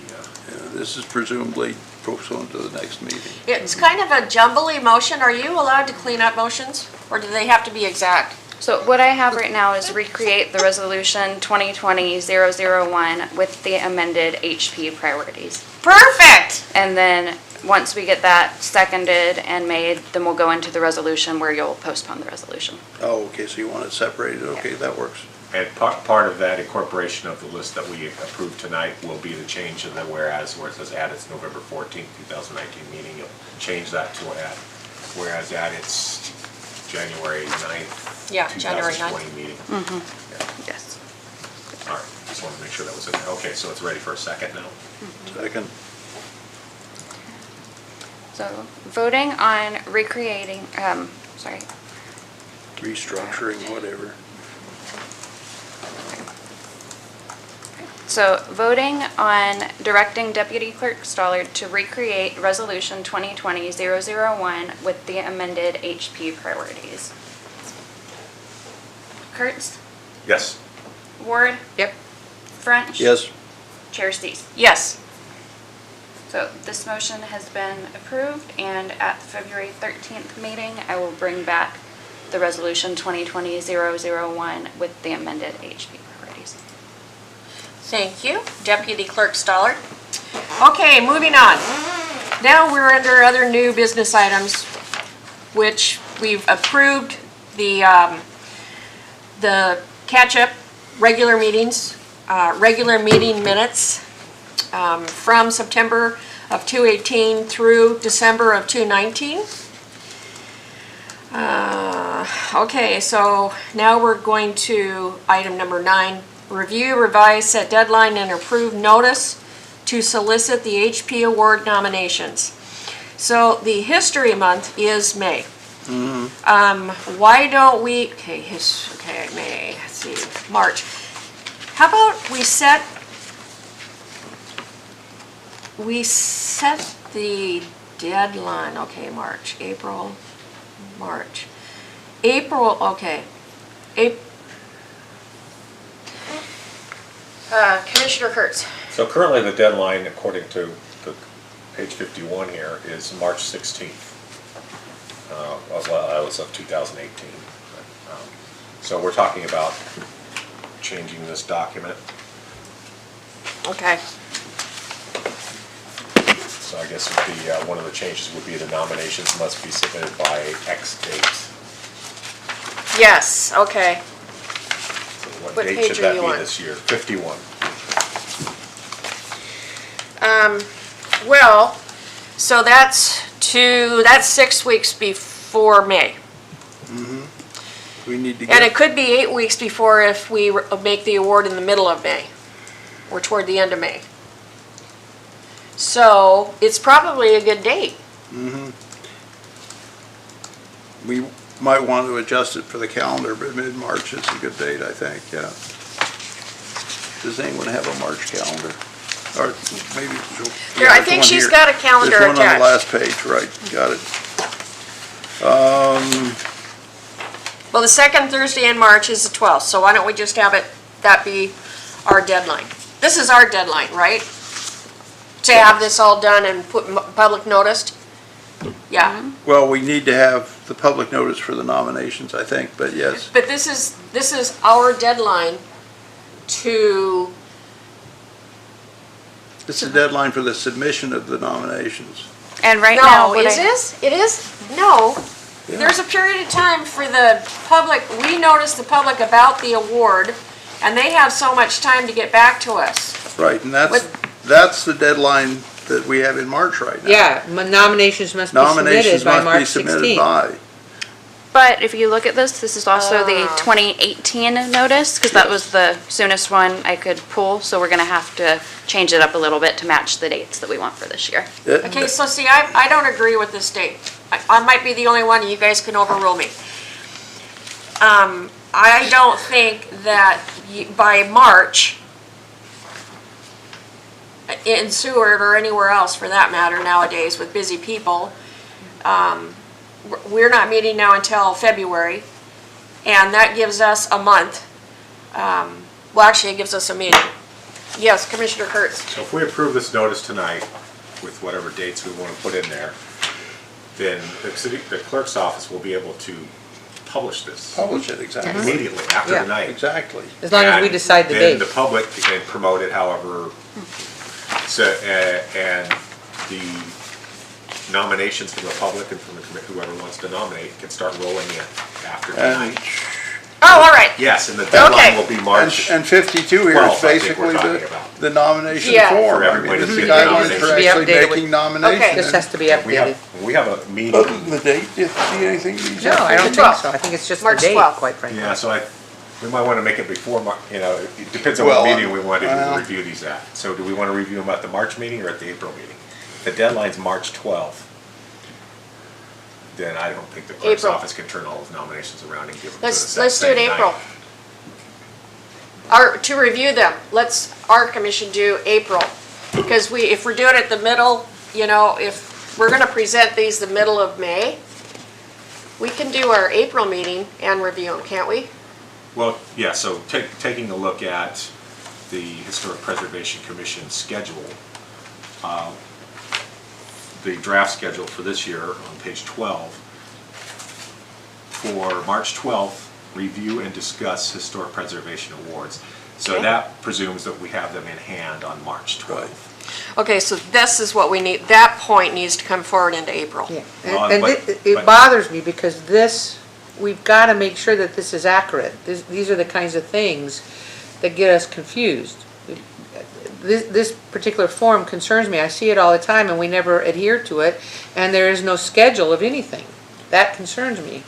This is presumably postponed to the next meeting. It's kind of a jumbly motion. Are you allowed to clean up motions, or do they have to be exact? So what I have right now is recreate the resolution 2020-001 with the amended HP priorities. Perfect! And then, once we get that seconded and made, then we'll go into the resolution where you'll postpone the resolution. Oh, okay, so you want it separated, okay, that works. and part of that incorporation of the list that we approved tonight will be the change in the whereas, where it says at its November 14th, 2019 meeting, you'll change that to at, whereas at its January 9th, Yeah, January 2020 9th. meeting. Yes. All right, just wanted to make sure that was in there. Okay, so it's ready for a second now? Second, So, voting on recreating, restructuring, whatever. So, voting on directing Deputy Clerk Stollard to recreate Resolution 2020-001 with the amended HP priorities. Kurtz? Yes. Ward? Yep. French? Yes, Chair Stees? Yes. So this motion has been approved, and at the February 13th meeting, I will bring back the Resolution 2020-001 with the amended HP priorities. Thank you, Deputy Clerk Stollard. Okay, moving on. Now we're under other new business items, which we've approved the catch-up regular meetings, regular meeting minutes from September of 2018 through December of 2019. Okay, so now we're going to item number 9, review, revise, set deadline, and approve notice to solicit the HP Award nominations. So the History Month is May. Why don't we, May, let's see, March. How about we set the deadline, okay, March, April, March. April, okay. Commissioner Kurtz. So currently, the deadline, according to the page 51 here, is March 16th. Well, that was of 2018. So we're talking about changing this document. Okay. So I guess would be, one of the changes would be the nominations must be submitted by X date. Yes, okay. So What what date page should are that you be on? this year? 51. Well, so that's 6 weeks before May. we need to And it get, could be 8 weeks before if we make the award in the middle of May, or toward the end of May. So it's probably a good date. we might want to adjust it for the calendar, but mid-March is a good date, I think, yeah. Does anyone have a March calendar? Or maybe. Here, I think she's got a calendar There's one on the attached. last page, right, got it. Well, the second Thursday in March is the 12th, so why don't we just have it, that be our deadline? This is our deadline, right? To have this all done and put public noticed? Yeah, Well, we need to have the public notice for the nominations, I think, but yes. but this is our deadline to, It's the deadline for the submission of the nominations. And right now, no, what is I- this? It is? No. Yeah. There's a period of time for the public, we notice the public about the award, and they have so much time to get back to us. Right, and What- that's the deadline that we have in March right now. Yeah, nominations must be submitted Nominations by must be March submitted 16th. by. But if you look at this is also the Ah. 2018 notice, because that was the soonest one I could pull, so we're gonna have to change it up a little bit to match the dates that we want for this year. Okay, so see, I don't agree with this date. I might be the only one, and you guys can overrule me. I don't think that by March, in Seward or anywhere else for that matter nowadays with busy people, we're not meeting now until February, and that gives us a month. Well, actually, it gives us a meeting. Yes, Commissioner Kurtz. So if we approve this notice tonight with whatever dates we want to put in there, then the clerk's office will be able to publish this Publish it, exactly. immediately after Yeah. tonight. Exactly. As long as we And decide the then date. the public can promote it however, so, and the nominations from the public and from the whoever wants to nominate can start rolling in after And, tonight. Oh, all right. Yes, and the deadline Okay. will be March. and 52 here 12th, is I think we're basically talking the, about. the nomination Yeah. form. For I everybody mean, to it's the get the guidelines nomination. for To be actually updated with- making nominations. Okay. This has to be We have, updated. we have a Other meeting, than the date, do you see anything to be No, I don't think 12th. so. I think it's just the March date, 12th. quite frankly. yeah, so we might want to make it before, it depends on Well, what meeting we want to well- review these at. So do we want to review them at the March meeting or at the April meeting? The deadline's March 12th. Then I don't think the clerk's April. office can turn all those nominations around and give them to us Let's that do it same April. night. To review them, our commission do April. Because if we're doing it the middle, if we're gonna present these the middle of May, we can do our April meeting and review them, can't we? Well, yeah, so taking a look at the Historic Preservation Commission schedule, the draft schedule for this year on page 12, for March 12th, review and discuss Historic Preservation Awards. So Okay. that presumes that we have them in hand on March 12th. Okay, so this is what we need, that point needs to come forward into April. Yeah, Well, and but- it but- bothers me because we've got to make sure that this is accurate. These are the kinds of things that get us confused. This particular form concerns me. I see it all the time and we never adhere to it, and there is no schedule of anything. That concerns me.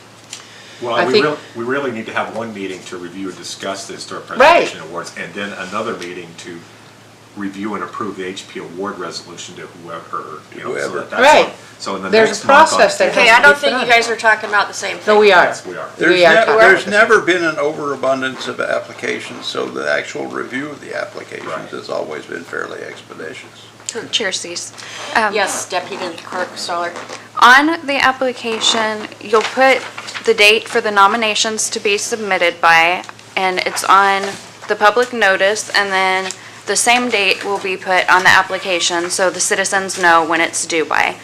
Well, I we think- we really need to have one meeting to review and discuss the Historic Right. Preservation Awards, and then another meeting to review and approve the HP award resolution to whoever, so Whoever. that that's Right. on- So in the There's a next month on process that the Okay, has I to don't be think you done. guys are talking about the same thing. No, we are. Yes, we are. We are talking There's about never been an overabundance of applications, so the actual review of the applications Right. has always been fairly expeditious. Chair sees. Yes, Deputy Clerk Stoller. On the application, you'll put the date for the nominations to be submitted by, and it's on the public notice, and then the same date will be put on the application, so the citizens know when it's due by.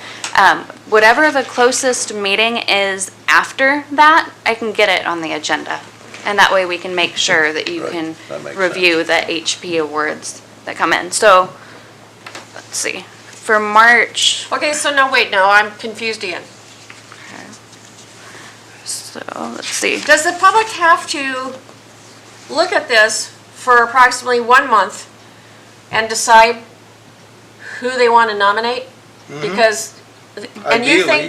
Whatever the closest meeting is after that, I can get it on the agenda. And that way we can make sure that you Right, can that makes review the HP awards that come in. So, let's see, for March, Okay, so no, wait, no, I'm confused again. so, let's see. Does the public have to look at this for approximately 1 month and decide who they want to nominate? Because, and you Ideally.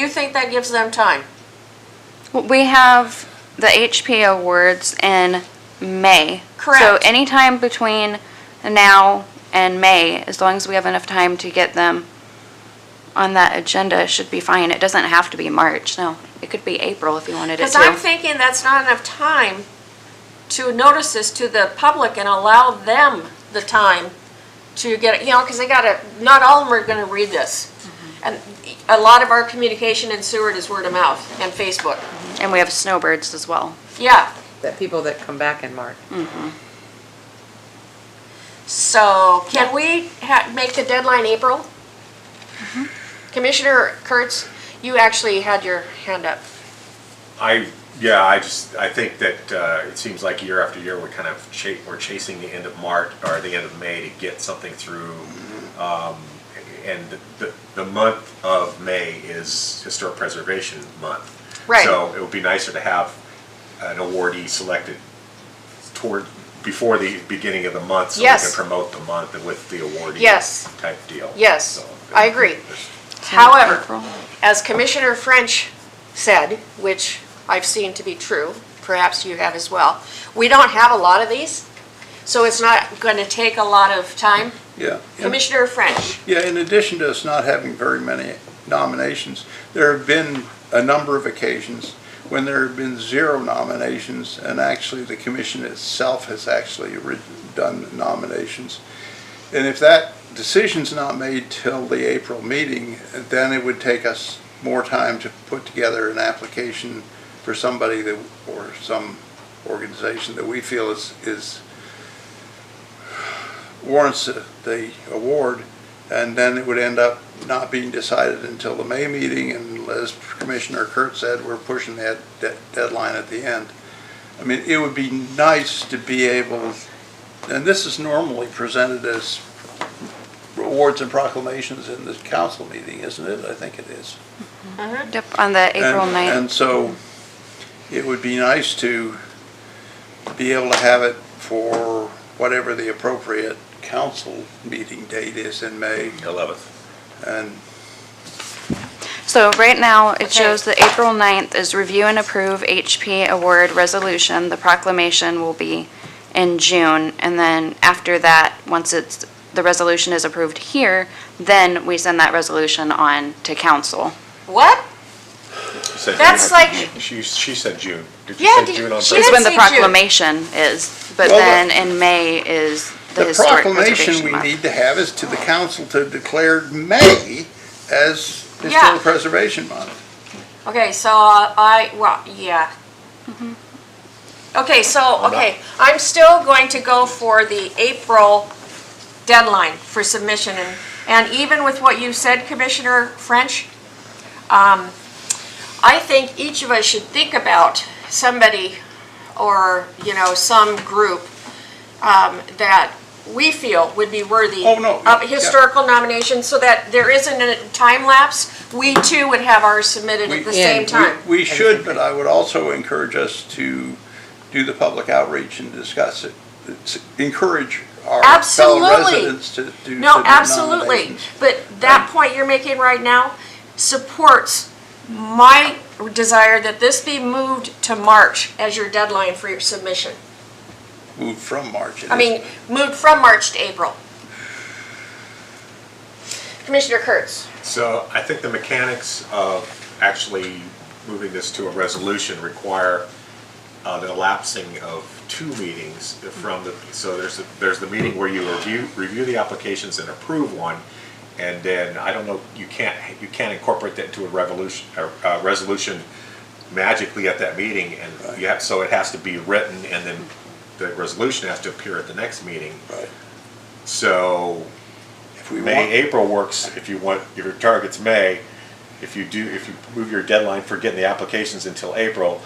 think that gives them time? We have the HP awards in May. So Correct. anytime between now and May, as long as we have enough time to get them on that agenda, should be fine. It doesn't have to be March, no. It could be April if you wanted it Because I'm to. thinking that's not enough time to notice this to the public and allow them the time to get, because they gotta, not all of them are gonna read this. And a lot of our communication in Seward is word of mouth and Facebook. And we have snowbirds as well. Yeah, The people that come back in March. so can we make the deadline April? Commissioner Kurtz, you actually had your hand up. I think that it seems like year after year, we kind of we're chasing the end of March or the end of May to get something through. And the month of May is Historic Preservation Month. Right. So it would be nicer to have an awardee selected before the beginning of the month, so Yes. we can promote the month with the awardee Yes. type deal. Yes, So, I agree. there's- However, April. as Commissioner French said, which I've seen to be true, perhaps you have as well, we don't have a lot of these, so it's not going to take a lot of time. Yeah. Commissioner French, Yeah, in addition to us not having very many nominations, there have been a number of occasions when there have been 0 nominations, and actually the commission itself has actually done nominations. And if that decision's not made till the April meeting, then it would take us more time to put together an application for somebody that, or some organization that we feel is warrants the award, and then it would end up not being decided until the May meeting, and as Commissioner Kurt said, we're pushing that deadline at the end. I mean, it would be nice to be able, and this is normally presented as awards and proclamations in the council meeting, isn't it? I think it is. Yep, on the April And- 9th. And so it would be nice to be able to have it for whatever the appropriate council meeting date is in May. 11th. And So right now, it Okay. shows that April 9th is review and approve HP award resolution. The proclamation will be in June, and then after that, once the resolution is approved here, then we send that resolution on to council. what? She said That's June. like- She said June. Did you Yeah, say June on she Is purpose? did when the say June. proclamation is, but Well, then in May is the the Historic proclamation Preservation we Month. need to have is to the council to declare May as Yeah. Historic Preservation Month. Okay, so yeah. Okay, so, I'm not- okay, I'm still going to go for the April deadline for submission, and even with what you said, Commissioner French, I think each of us should think about somebody or, some group that we feel would be worthy Oh, no, of yeah. historical nomination, so that there isn't a time lapse. We too would have ours submitted at the same time. We should, but I would also encourage us to do the public outreach and discuss it. Encourage our fellow Absolutely. residents to do No, submit absolutely. nominations. But that point you're making right now supports my desire that this be moved to March as your deadline for your submission. Moved from March. it I mean, moved from March to April. Commissioner Kurtz. So I think the mechanics of actually moving this to a resolution require the elapsing of 2 meetings from the, so there's the meeting where you review the applications and approve one, and then, I don't know, you can't incorporate that into a resolution magically at that meeting, and so it has to be written, and then the resolution has to appear at the next meeting. Right. So If we May, want, April works if your target's May. If you move your deadline for getting the applications until April,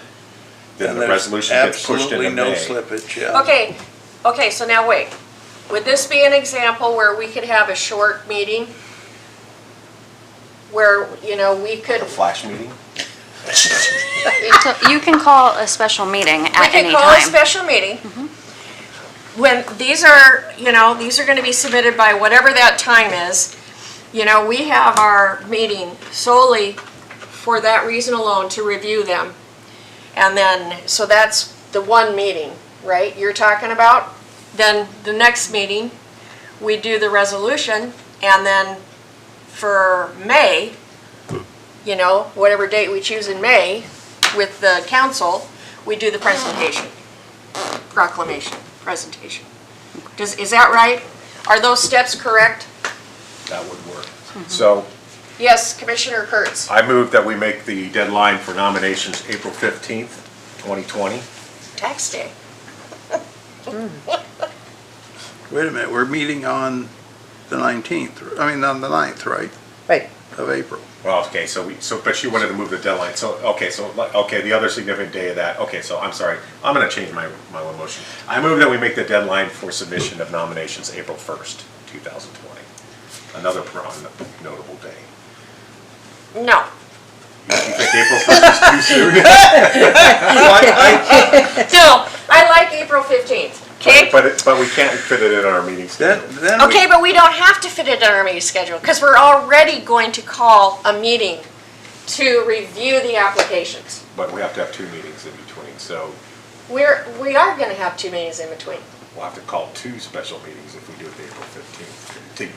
then and the there's resolution gets pushed into absolutely no May. slippage, yeah. Okay, so now wait. Would this be an example where we could have a short meeting? Where, we could, A flash meeting? So you can call a special meeting we at could any call a time. special meeting. When these are going to be submitted by whatever that time is. We have our meeting solely for that reason alone, to review them. And then, so that's the one meeting, right, you're talking about? Then the next meeting, we do the resolution, and then for May, you know, whatever date we choose in May with the council, we do the presentation, proclamation, presentation. Is that right? Are those steps correct? That would work. So Yes, Commissioner Kurtz. I move that we make the deadline for nominations April 15th, 2020. Tax day. Wait a minute, we're meeting on the 19th, I mean, on the 9th, right, Right. of April. Well, okay, but you wanted to move the deadline, okay, the other significant day of that, okay, so I'm sorry, I'm gonna change my one motion. I move that we make the deadline for submission of nominations April 1st, 2020. Another notable day. No. You think April 1st is too soon? No, I like April 15th, okay? But we can't fit it in our meeting schedule. Then Okay, but we don't have to fit it in our meeting schedule, because we're already going to call a meeting to review the applications. But we have to have 2 meetings in between, so We are gonna have 2 meetings in between. we'll have to call 2 special meetings if we do it April 15th to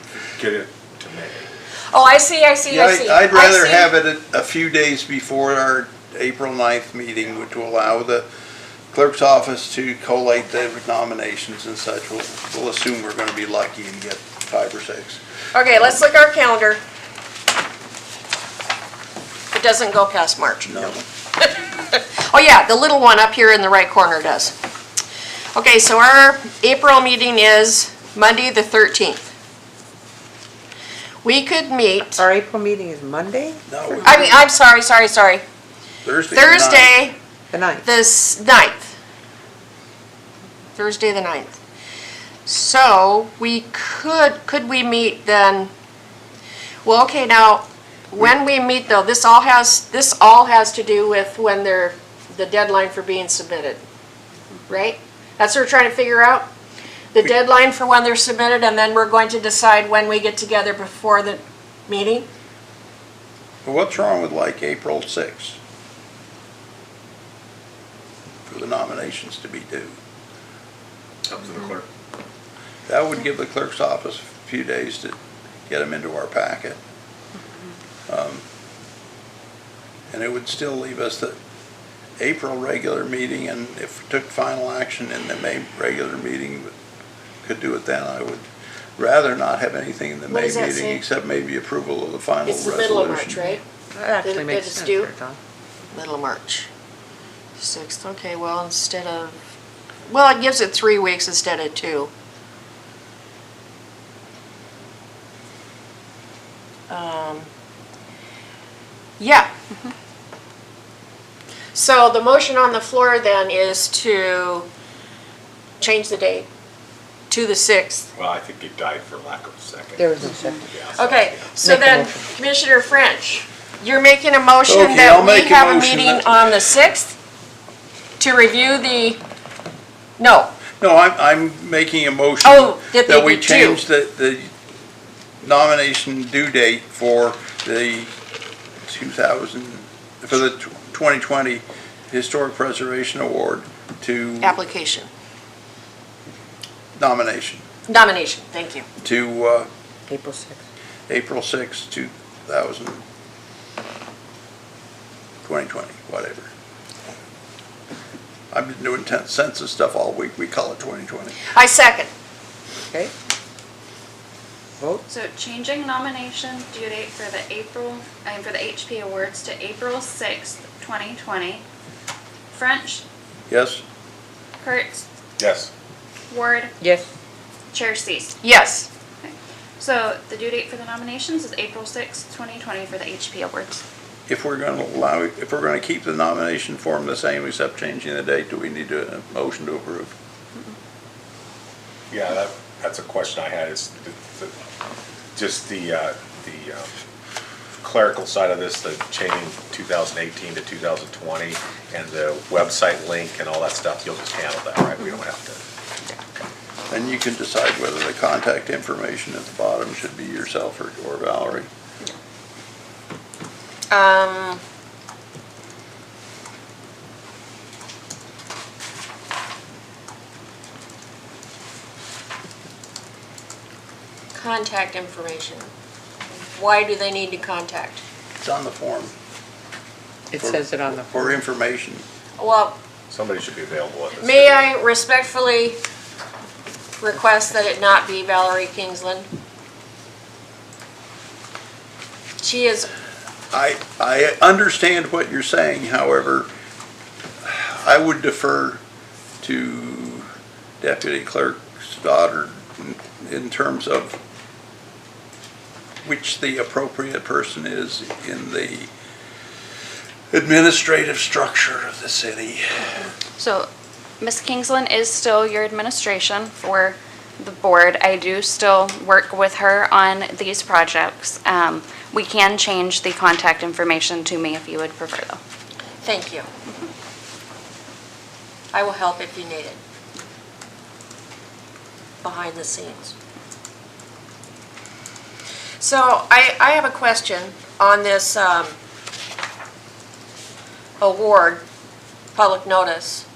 get it to May. Oh, I see. Yeah, I'd rather I see. have it a few days before our April 9th meeting, which will allow the clerk's office to collate the nominations and such. We'll assume we're gonna be lucky and get 5 or 6. Okay, let's look our calendar. It doesn't go past March. No. Oh yeah, the little one up here in the right corner does. Okay, so our April meeting is Monday, the 13th. We could meet, Our April meeting is Monday, No. I'm sorry. Thursday. the 9th. Thursday, the 9th. the 9th. Thursday, the 9th. So we could we meet then? Well, okay, now, when we meet though, this all has to do with when the deadline for being submitted, right? That's what we're trying to figure out? The deadline for when they're submitted, and then we're going to decide when we get together before the meeting? What's wrong with like April 6th? For the nominations to be due. Up to the clerk. That would give the clerk's office a few days to get them into our packet. And it would still leave us the April regular meeting, and if we took final action in the May regular meeting, we could do it then. I would rather not have anything in the What May does that meeting say? except maybe approval of the final It's resolution. the middle of March, right? That actually That makes it's sense due? there, Don. Middle of March. 6th, okay, well, instead of, well, it gives it 3 weeks instead of 2. Yeah. So the motion on the floor then is to change the date to the 6th. Well, I think it died for lack of a second. There was no second. Yeah, so, Okay, yeah. so Make a then, motion. Commissioner French, you're making a motion Okay, that I'll we make a have a motion meeting that- on the 6th to review the, no, No, I'm making a motion Oh, that that they we be change the nomination due date for the 2020 Historic Preservation Award to application, nomination, nomination, thank you. to April 6th. April 6, 2020, whatever. I've been doing census stuff all week, we call it 2020. I second. Okay. Vote? So changing nomination due date for the for the HP awards to April 6th, 2020. French, Yes? Kurtz, Yes. Ward, Yes. Chair Cease. Yes, So the due date for the nominations is April 6th, 2020 for the HP awards. If we're gonna keep the nomination form the same except changing the date, do we need a motion to approve? Yeah, that's a question I had, is just the clerical side of this, the changing 2018 to 2020, and the website link and all that stuff, you'll just handle that, right? We don't have to. And you can decide whether the contact information at the bottom should be yourself or Valerie. contact information. Why do they need to contact? It's on the form. It says it on the For information. Well, Somebody should be available at this. may I respectfully request that it not be Valerie Kingsland? She is, I understand what you're saying, however, I would defer to Deputy Clerk Stoddard in terms of which the appropriate person is in the administrative structure of the city. So Ms. Kingsland is still your administration for the board. I do still work with her on these projects. We can change the contact information to me if you would prefer, though. thank you. I will help if you need it. Behind the scenes. So I have a question on this award, public notice.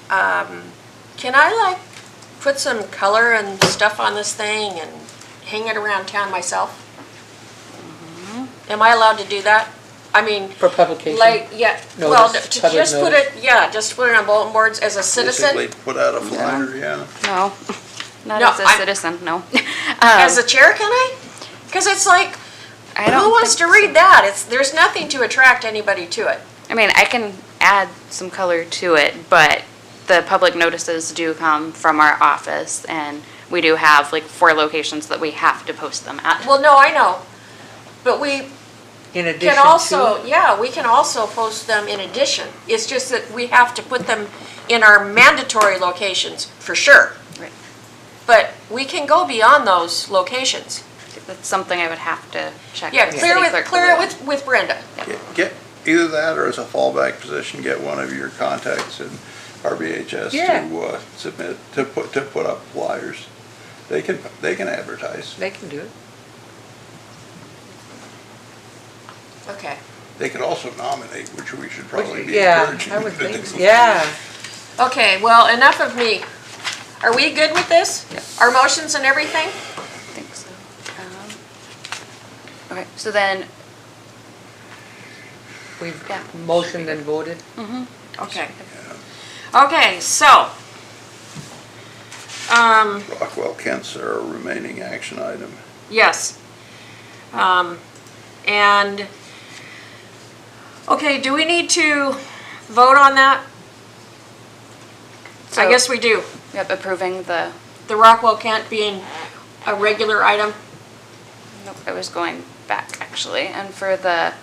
Can I put some color and stuff on this thing and hang it around town myself? Am I allowed to do that? I mean, For publication. yeah, well, Notice, to public just put notice. it, yeah, just put it on bulletin boards as a citizen, Basically, put out a flyer, yeah. No, not No, as a I- citizen, no. as a chair, can I? Because it's like, I don't who wants to think read that? There's nothing to attract anybody to it. I mean, I can add some color to it, but the public notices do come from our office, and we do have like 4 locations that we have to post them at. Well, no, I know, but we In addition can also, to, yeah, we can also post them in addition. It's just that we have to put them in our mandatory locations, for sure. Right. But we can go beyond those locations. That's something I would have to check. Yeah, with the clear city it clerk. with Brenda. Get either that or as a fallback position, get one of your contacts in RBHS Yeah. to submit, to put up flyers. They can advertise. they can do it. Okay. They could also nominate, which we should probably be Yeah, encouraging. I would them to think, do. yeah. Okay, well, enough of me. Are we good with this? Yeah. Our motions and everything? I think so. Okay, so then, We've Yeah. motioned and voted. Okay. Okay, so, Rockwell Kent's our remaining action item. yes. And, okay, do we need to vote on that? I So- guess we do. yep, approving the, The Rockwell Kent being a regular item. nope, I was going back actually. And for the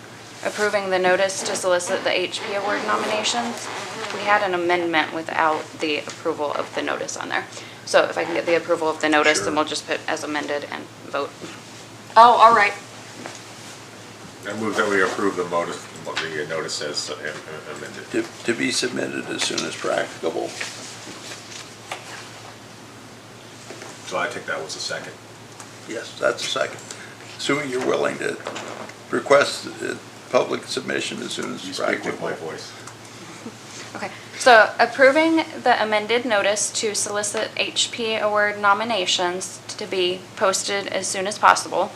approving the notice to solicit the HP award nominations, we had an amendment without the approval of the notice on there. So if I can get the approval of the notice, then Sure. we'll just put as amended and vote. Oh, all right. I move that we approve the notice as amended. To be submitted as soon as practicable. So I think that was a second. Yes, that's a second. Assuming you're willing to request public submission as soon as You speak with practicable. my voice. Okay, so approving the amended notice to solicit HP award nominations to be posted as soon as possible.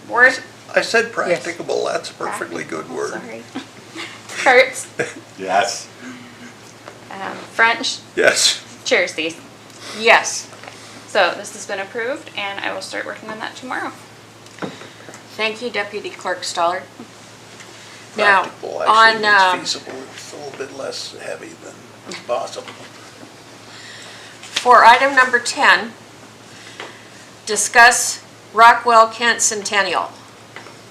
Board? I said practicable, that's a perfectly good word. Sorry. Kurtz, Yes. French, Yes. Chair Steve. Yes. So this has been approved, and I will start working on that tomorrow. Thank you, Deputy Clerk Stollard. Now, Practicable on, actually means feasible, it's a little bit less heavy than possible. for item number 10, discuss Rockwell Kent Centennial.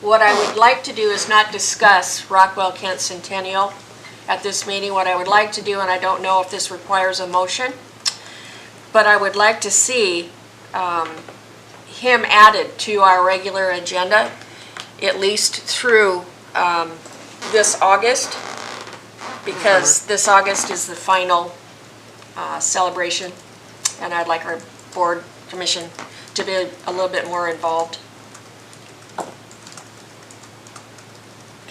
What I would like to do is not discuss Rockwell Kent Centennial at this meeting. What I would like to do, and I don't know if this requires a motion, but I would like to see him added to our regular agenda, at least through this August, because this August is the final celebration, and I'd like our board commission to be a little bit more involved.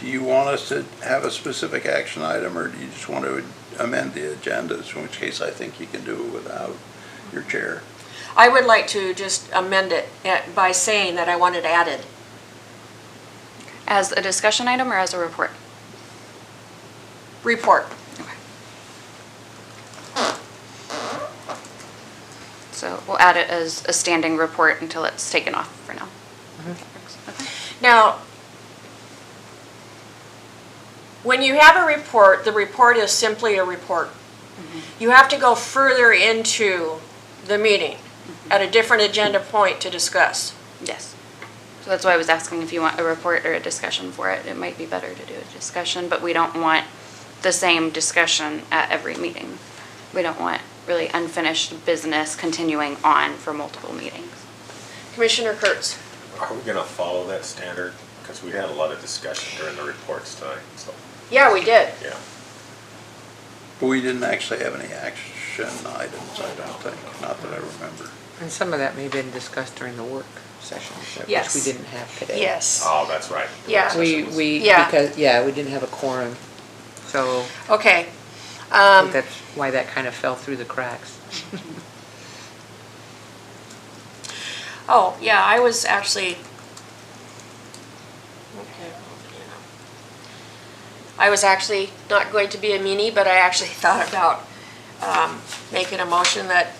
Do you want us to have a specific action item, or do you just want to amend the agendas, in which case I think you can do it without your chair? I would like to just amend it by saying that I want it added. As a discussion item or as a report? Report. Okay. So we'll add it as a standing report until it's taken off for now. Okay. Now, when you have a report, the report is simply a report. You have to go further into the meeting at a different agenda point to discuss. Yes. So that's why I was asking if you want a report or a discussion for it. It might be better to do a discussion, but we don't want the same discussion at every meeting. We don't want really unfinished business continuing on for multiple meetings. Commissioner Kurtz. Are we gonna follow that standard? Because we had a lot of discussion during the reports tonight, so, Yeah, we did. yeah. But we didn't actually have any action items, I don't think, not that I remember. And some of that may have been discussed during the work session, Yes. which we didn't have today. Yes. Oh, that's right. Yeah. We, Yeah. because, we didn't have a quorum, so Okay. I think that's why that kind of fell through the cracks. Oh, yeah, I was actually, okay, I was actually not going to be a meanie, but I actually thought about making a motion that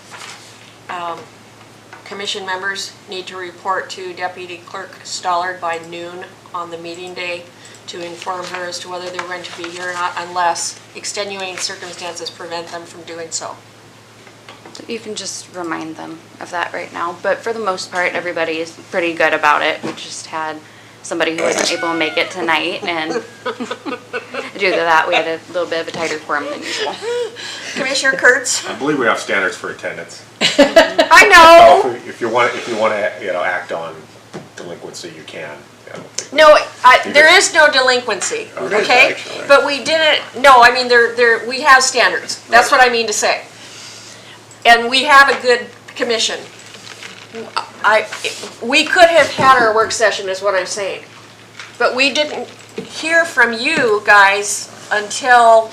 commission members need to report to Deputy Clerk Stollard by noon on the meeting day to inform her as to whether they're going to be here or not unless extenuating circumstances prevent them from doing so. So you can just remind them of that right now. But for the most part, everybody is pretty good about it. We just had somebody who wasn't able to make it tonight, and due to that, we had a little bit of a tighter quorum than usual. Commissioner Kurtz? I believe we have standards for attendance. I know! So if you want, act on delinquency, you can. I don't think- No, there is no delinquency, There is okay? actually. But we didn't, no, I mean, we have standards. That's what I mean to say. And we have a good commission. We could have had our work session, is what I'm saying. But we didn't hear from you guys until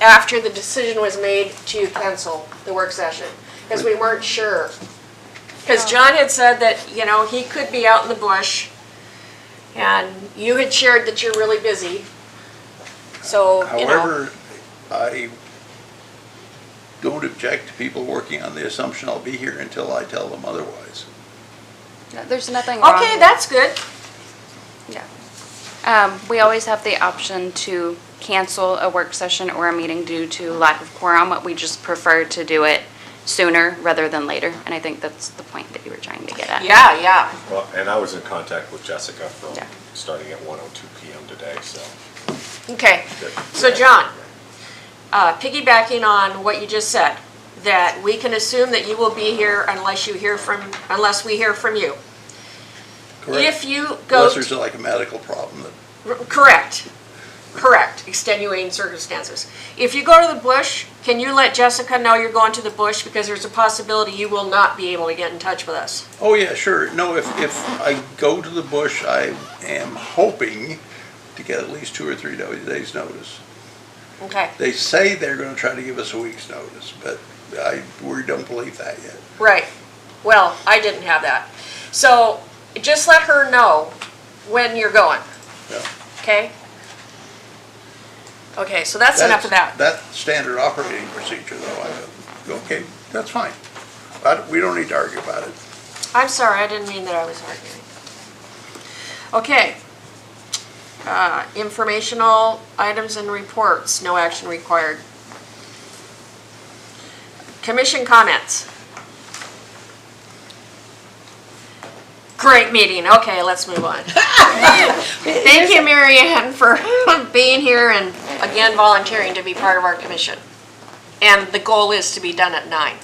after the decision was made to cancel the work session, because we weren't sure. Because John had said that, he could be out in the bush, and you had shared that you're really busy. So, However, I don't object to people working on the assumption I'll be here until I tell them otherwise. No, there's nothing wrong. Okay, that's good. Yeah. We always have the option to cancel a work session or a meeting due to lack of quorum. We just prefer to do it sooner rather than later, and I think that's the point that you were trying to get at. Yeah. Well, and I was in contact with Jessica from, Yeah. starting at 1:02 PM today, so. Okay, good. so John, piggybacking on what you just said, that we can assume that you will be here unless we hear from you. Correct. If you go, Unless there's like a medical problem that, correct, extenuating circumstances. If you go to the bush, can you let Jessica know you're going to the bush, because there's a possibility you will not be able to get in touch with us. oh yeah, sure. No, if I go to the bush, I am hoping to get at least 2 or 3 days' notice. Okay, They say they're gonna try to give us a week's notice, but we don't believe that yet. right. Well, I didn't have that. So just let her know when you're going, Yeah. okay? Okay, so that's enough of that. That's standard operating procedure though. Okay, that's fine. We don't need to argue about it. I'm sorry, I didn't mean that I was arguing. Okay. Informational items and reports, no action required. Commission comments. Great meeting, okay, let's move on. Thank you, Mary Ann, for being here and again volunteering to be part of our commission. And the goal is to be done at 9.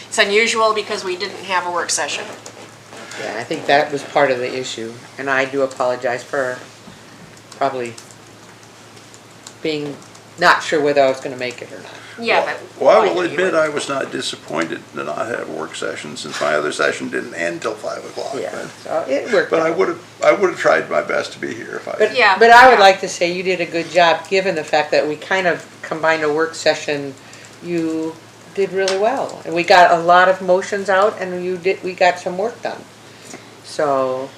It's unusual because we didn't have a work session. Yeah, I think that was part of the issue, and I do apologize for probably being not sure whether I was gonna make it or not. Yeah, but. Well, I will admit I was not disappointed to not have a work session since my other session didn't end till 5 o'clock. Yeah, so it worked But I out. would have tried my best to be here if I. But, Yeah, but I would yeah. like to say you did a good job, given the fact that we kind of combined a work session. You did really well. And we got a lot of motions out and we got some work done. So,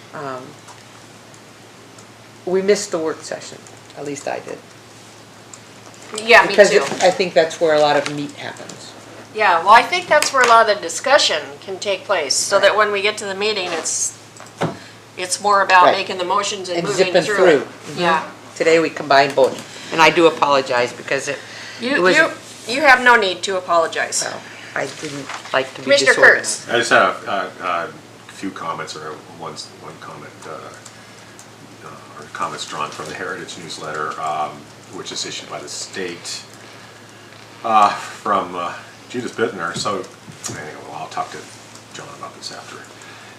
we missed the work session, at least I did. Yeah, me Because too. I think that's where a lot of meat happens. Yeah, well, I think that's where a lot of the discussion can take place, so that when we get to the meeting, it's more about Right. making the motions and And moving zipping through through. it. Yeah. Today we combined both. And I do apologize because it was, You have no need to apologize. well, I didn't like to be Commissioner disorganized. Kurtz. I just have a few comments, or one comment, or comments drawn from the Heritage newsletter, which is issued by the state, from Judith Bittner. So, anyway, well, I'll talk to John about this after.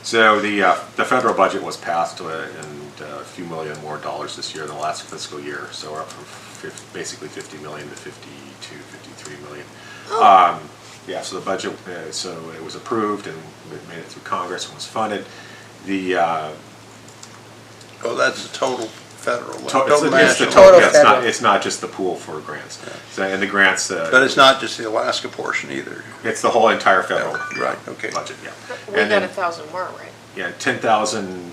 So the federal budget was passed, and a few million more dollars this year than the last fiscal year. So we're up from basically 50 million to 52, 53 million. Yeah, so the budget, so it was approved and it made it through Congress and was funded. The Oh, that's the total federal, it's total the national. Total yeah, federal. it's not just the pool for grants. So, and the grants, But it's not just the Alaska portion either. it's the whole entire federal Right, okay. budget, yeah. We And got then- 1,000 more, right? Yeah, $10,000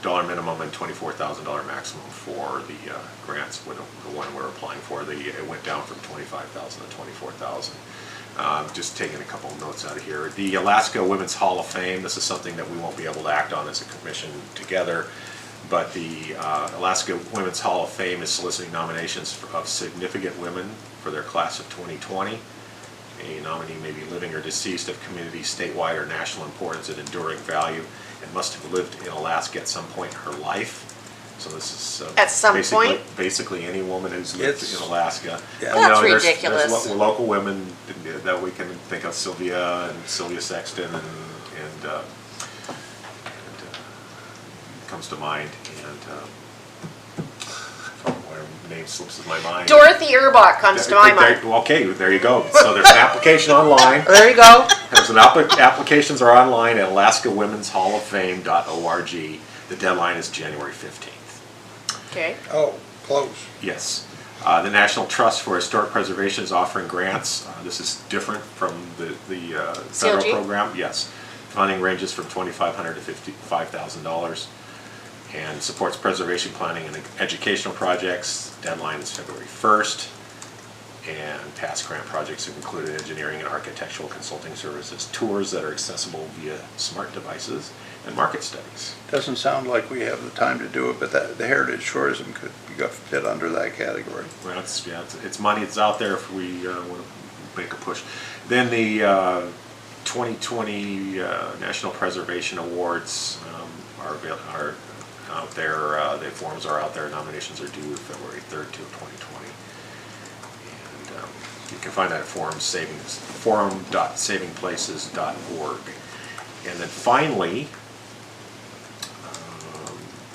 dollar minimum and $24,000 maximum for the grants. With the one we're applying for, it went down from 25,000 to 24,000. Just taking a couple of notes out of here. The Alaska Women's Hall of Fame. This is something that we won't be able to act on as a commission together, but the Alaska Women's Hall of Fame is soliciting nominations of significant women for their class of 2020. A nominee may be living or deceased of community, statewide, or national importance and enduring value, and must have lived in Alaska at some point in her life. So this is At some basically, point? basically any woman who's lived It's- in Alaska. Yeah. You That's know, there's ridiculous. local women that we can think of, Sylvia Sexton, and comes to mind, and her name slips in my mind. Dorothy Urbach comes to my mind. Okay, there you go. So there's an application online. There you go. There's an applications are online at alaskawomen'shalloffame.org. The deadline is January 15th. Okay. Oh, close. Yes. The National Trust for Historic Preservation is offering grants. This is different from the federal CLG? program. Yes. Funding ranges from $2,500 to $55,000 and supports preservation planning and educational projects. Deadline is February 1st. And past grant projects have included engineering and architectural consulting services, tours that are accessible via smart devices, and market studies. Doesn't sound like we have the time to do it, but the heritage tourism could fit under that category. Well, it's money that's out there if we want to make a push. Then the 2020 National Preservation Awards are out there. The forms are out there. Nominations are due February 3rd to 2020. And you can find that at forum.savingplaces.org. And then finally,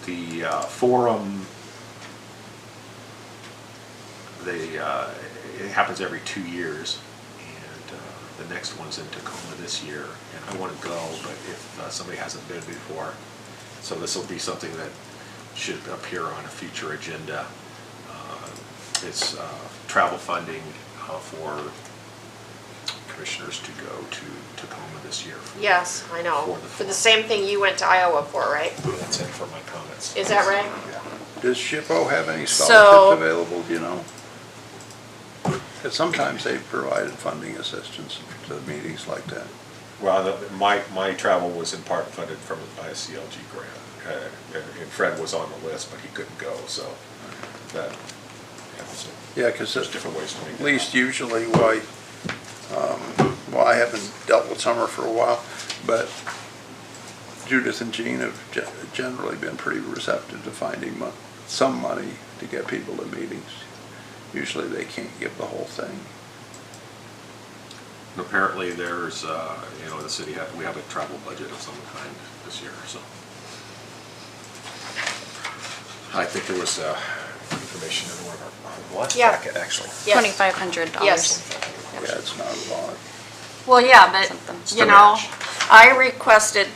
the forum, it happens every 2 years, and the next one's in Tacoma this year, and I want to go, but if somebody hasn't been before, so this will be something that should appear on a future agenda. It's travel funding for commissioners to go to Tacoma this year. Yes, I know. For the For the forum. same thing you went to Iowa for, right? That's it for my comments. Is that right? Does SHPO have any So- scholarships available, do you know? Because sometimes they've provided funding assistance to meetings like that. Well, my travel was in part funded by a CLG grant. And Fred was on the list, but he couldn't go, so that, so Yeah, because there's different ways to make at it least happen. usually why, well, I haven't dealt with Summer for a while, but Judith and Jean have generally been pretty receptive to finding some money to get people to meetings. Usually they can't give the whole thing. And apparently there's, the city, we have a travel budget of some kind this year, so. I think there was information in one of our lunch Yeah. packet, actually. Yes. $2,500. Yes. Yeah, it's not a lot. Well, yeah, but, Something. you know, I requested,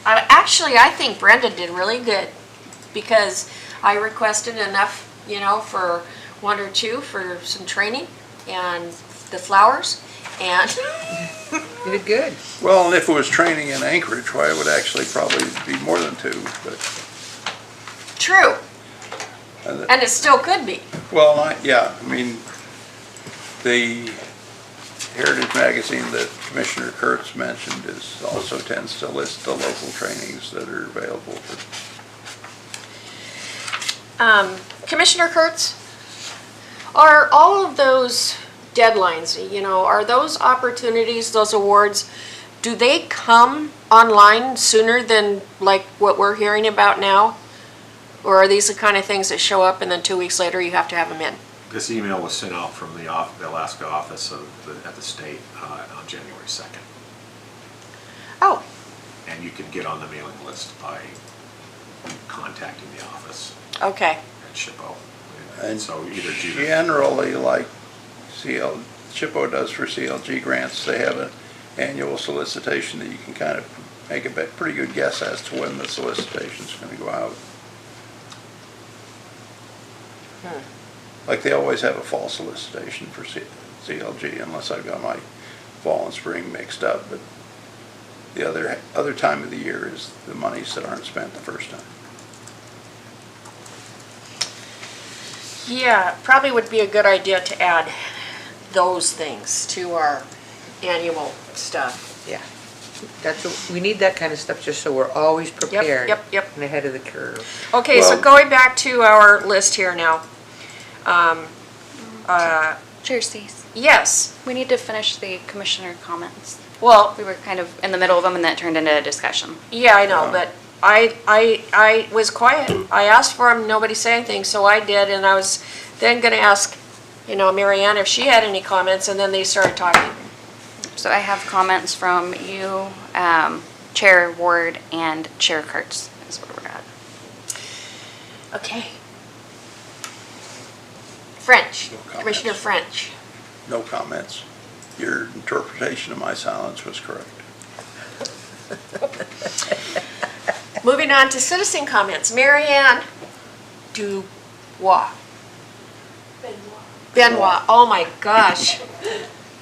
I think Brenda did really good, because I requested enough, for one or two for some training and the flowers, and You did good. Well, and if it was training in Anchorage, why, it would actually probably be more than two, but, true, and the- and it still could be. well, yeah, I mean, the Heritage Magazine that Commissioner Kurtz mentioned also tends to list the local trainings that are available for. Commissioner Kurtz, are all of those deadlines, are those opportunities, those awards, do they come online sooner than like what we're hearing about now? Or are these the kind of things that show up and then 2 weeks later you have to have them in? This email was sent out from the Alaska office at the state on January 2nd. Oh, And you can get on the mailing list by contacting the office okay. at SHPO. And so either Judith, generally, like SHPO does for CLG grants, they have an annual solicitation that you can kind of make a pretty good guess as to when the solicitation is going to go out. Like they always have a fall solicitation for CLG, unless I've got my fall and spring mixed up. But the other time of the year is the monies that aren't spent the first time. Yeah, probably would be a good idea to add those things to our annual stuff. Yeah. We need that kind of stuff just so we're always prepared. Yep. And ahead of the curve. Okay, so Well- going back to our list here now. Chair Stace, Yes, we need to finish the commissioner comments. well, We were kind of in the middle of them and that turned into a discussion. yeah, I know, but I was quiet. I asked for them, nobody said anything, so I did, and I was then gonna ask, Mary Ann if she had any comments, and then they started talking. So I have comments from you, Chair Ward, and Chair Kurtz is where we're at. Okay. French, No comments. Commissioner French. No comments. Your interpretation of my silence was correct. Moving on to citizen comments. Mary Ann Dubois. Benoit. Oh my gosh.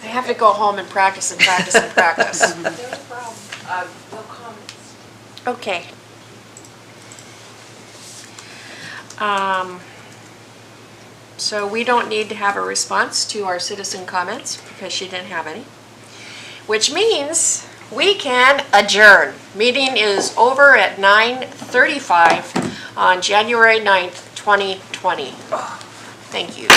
I have to go home and practice and practice and practice. No problem. No comments. Okay. So we don't need to have a response to our citizen comments because she didn't have any. Which means we can adjourn. Meeting is over at 9:35 on January 9th, 2020. Thank you.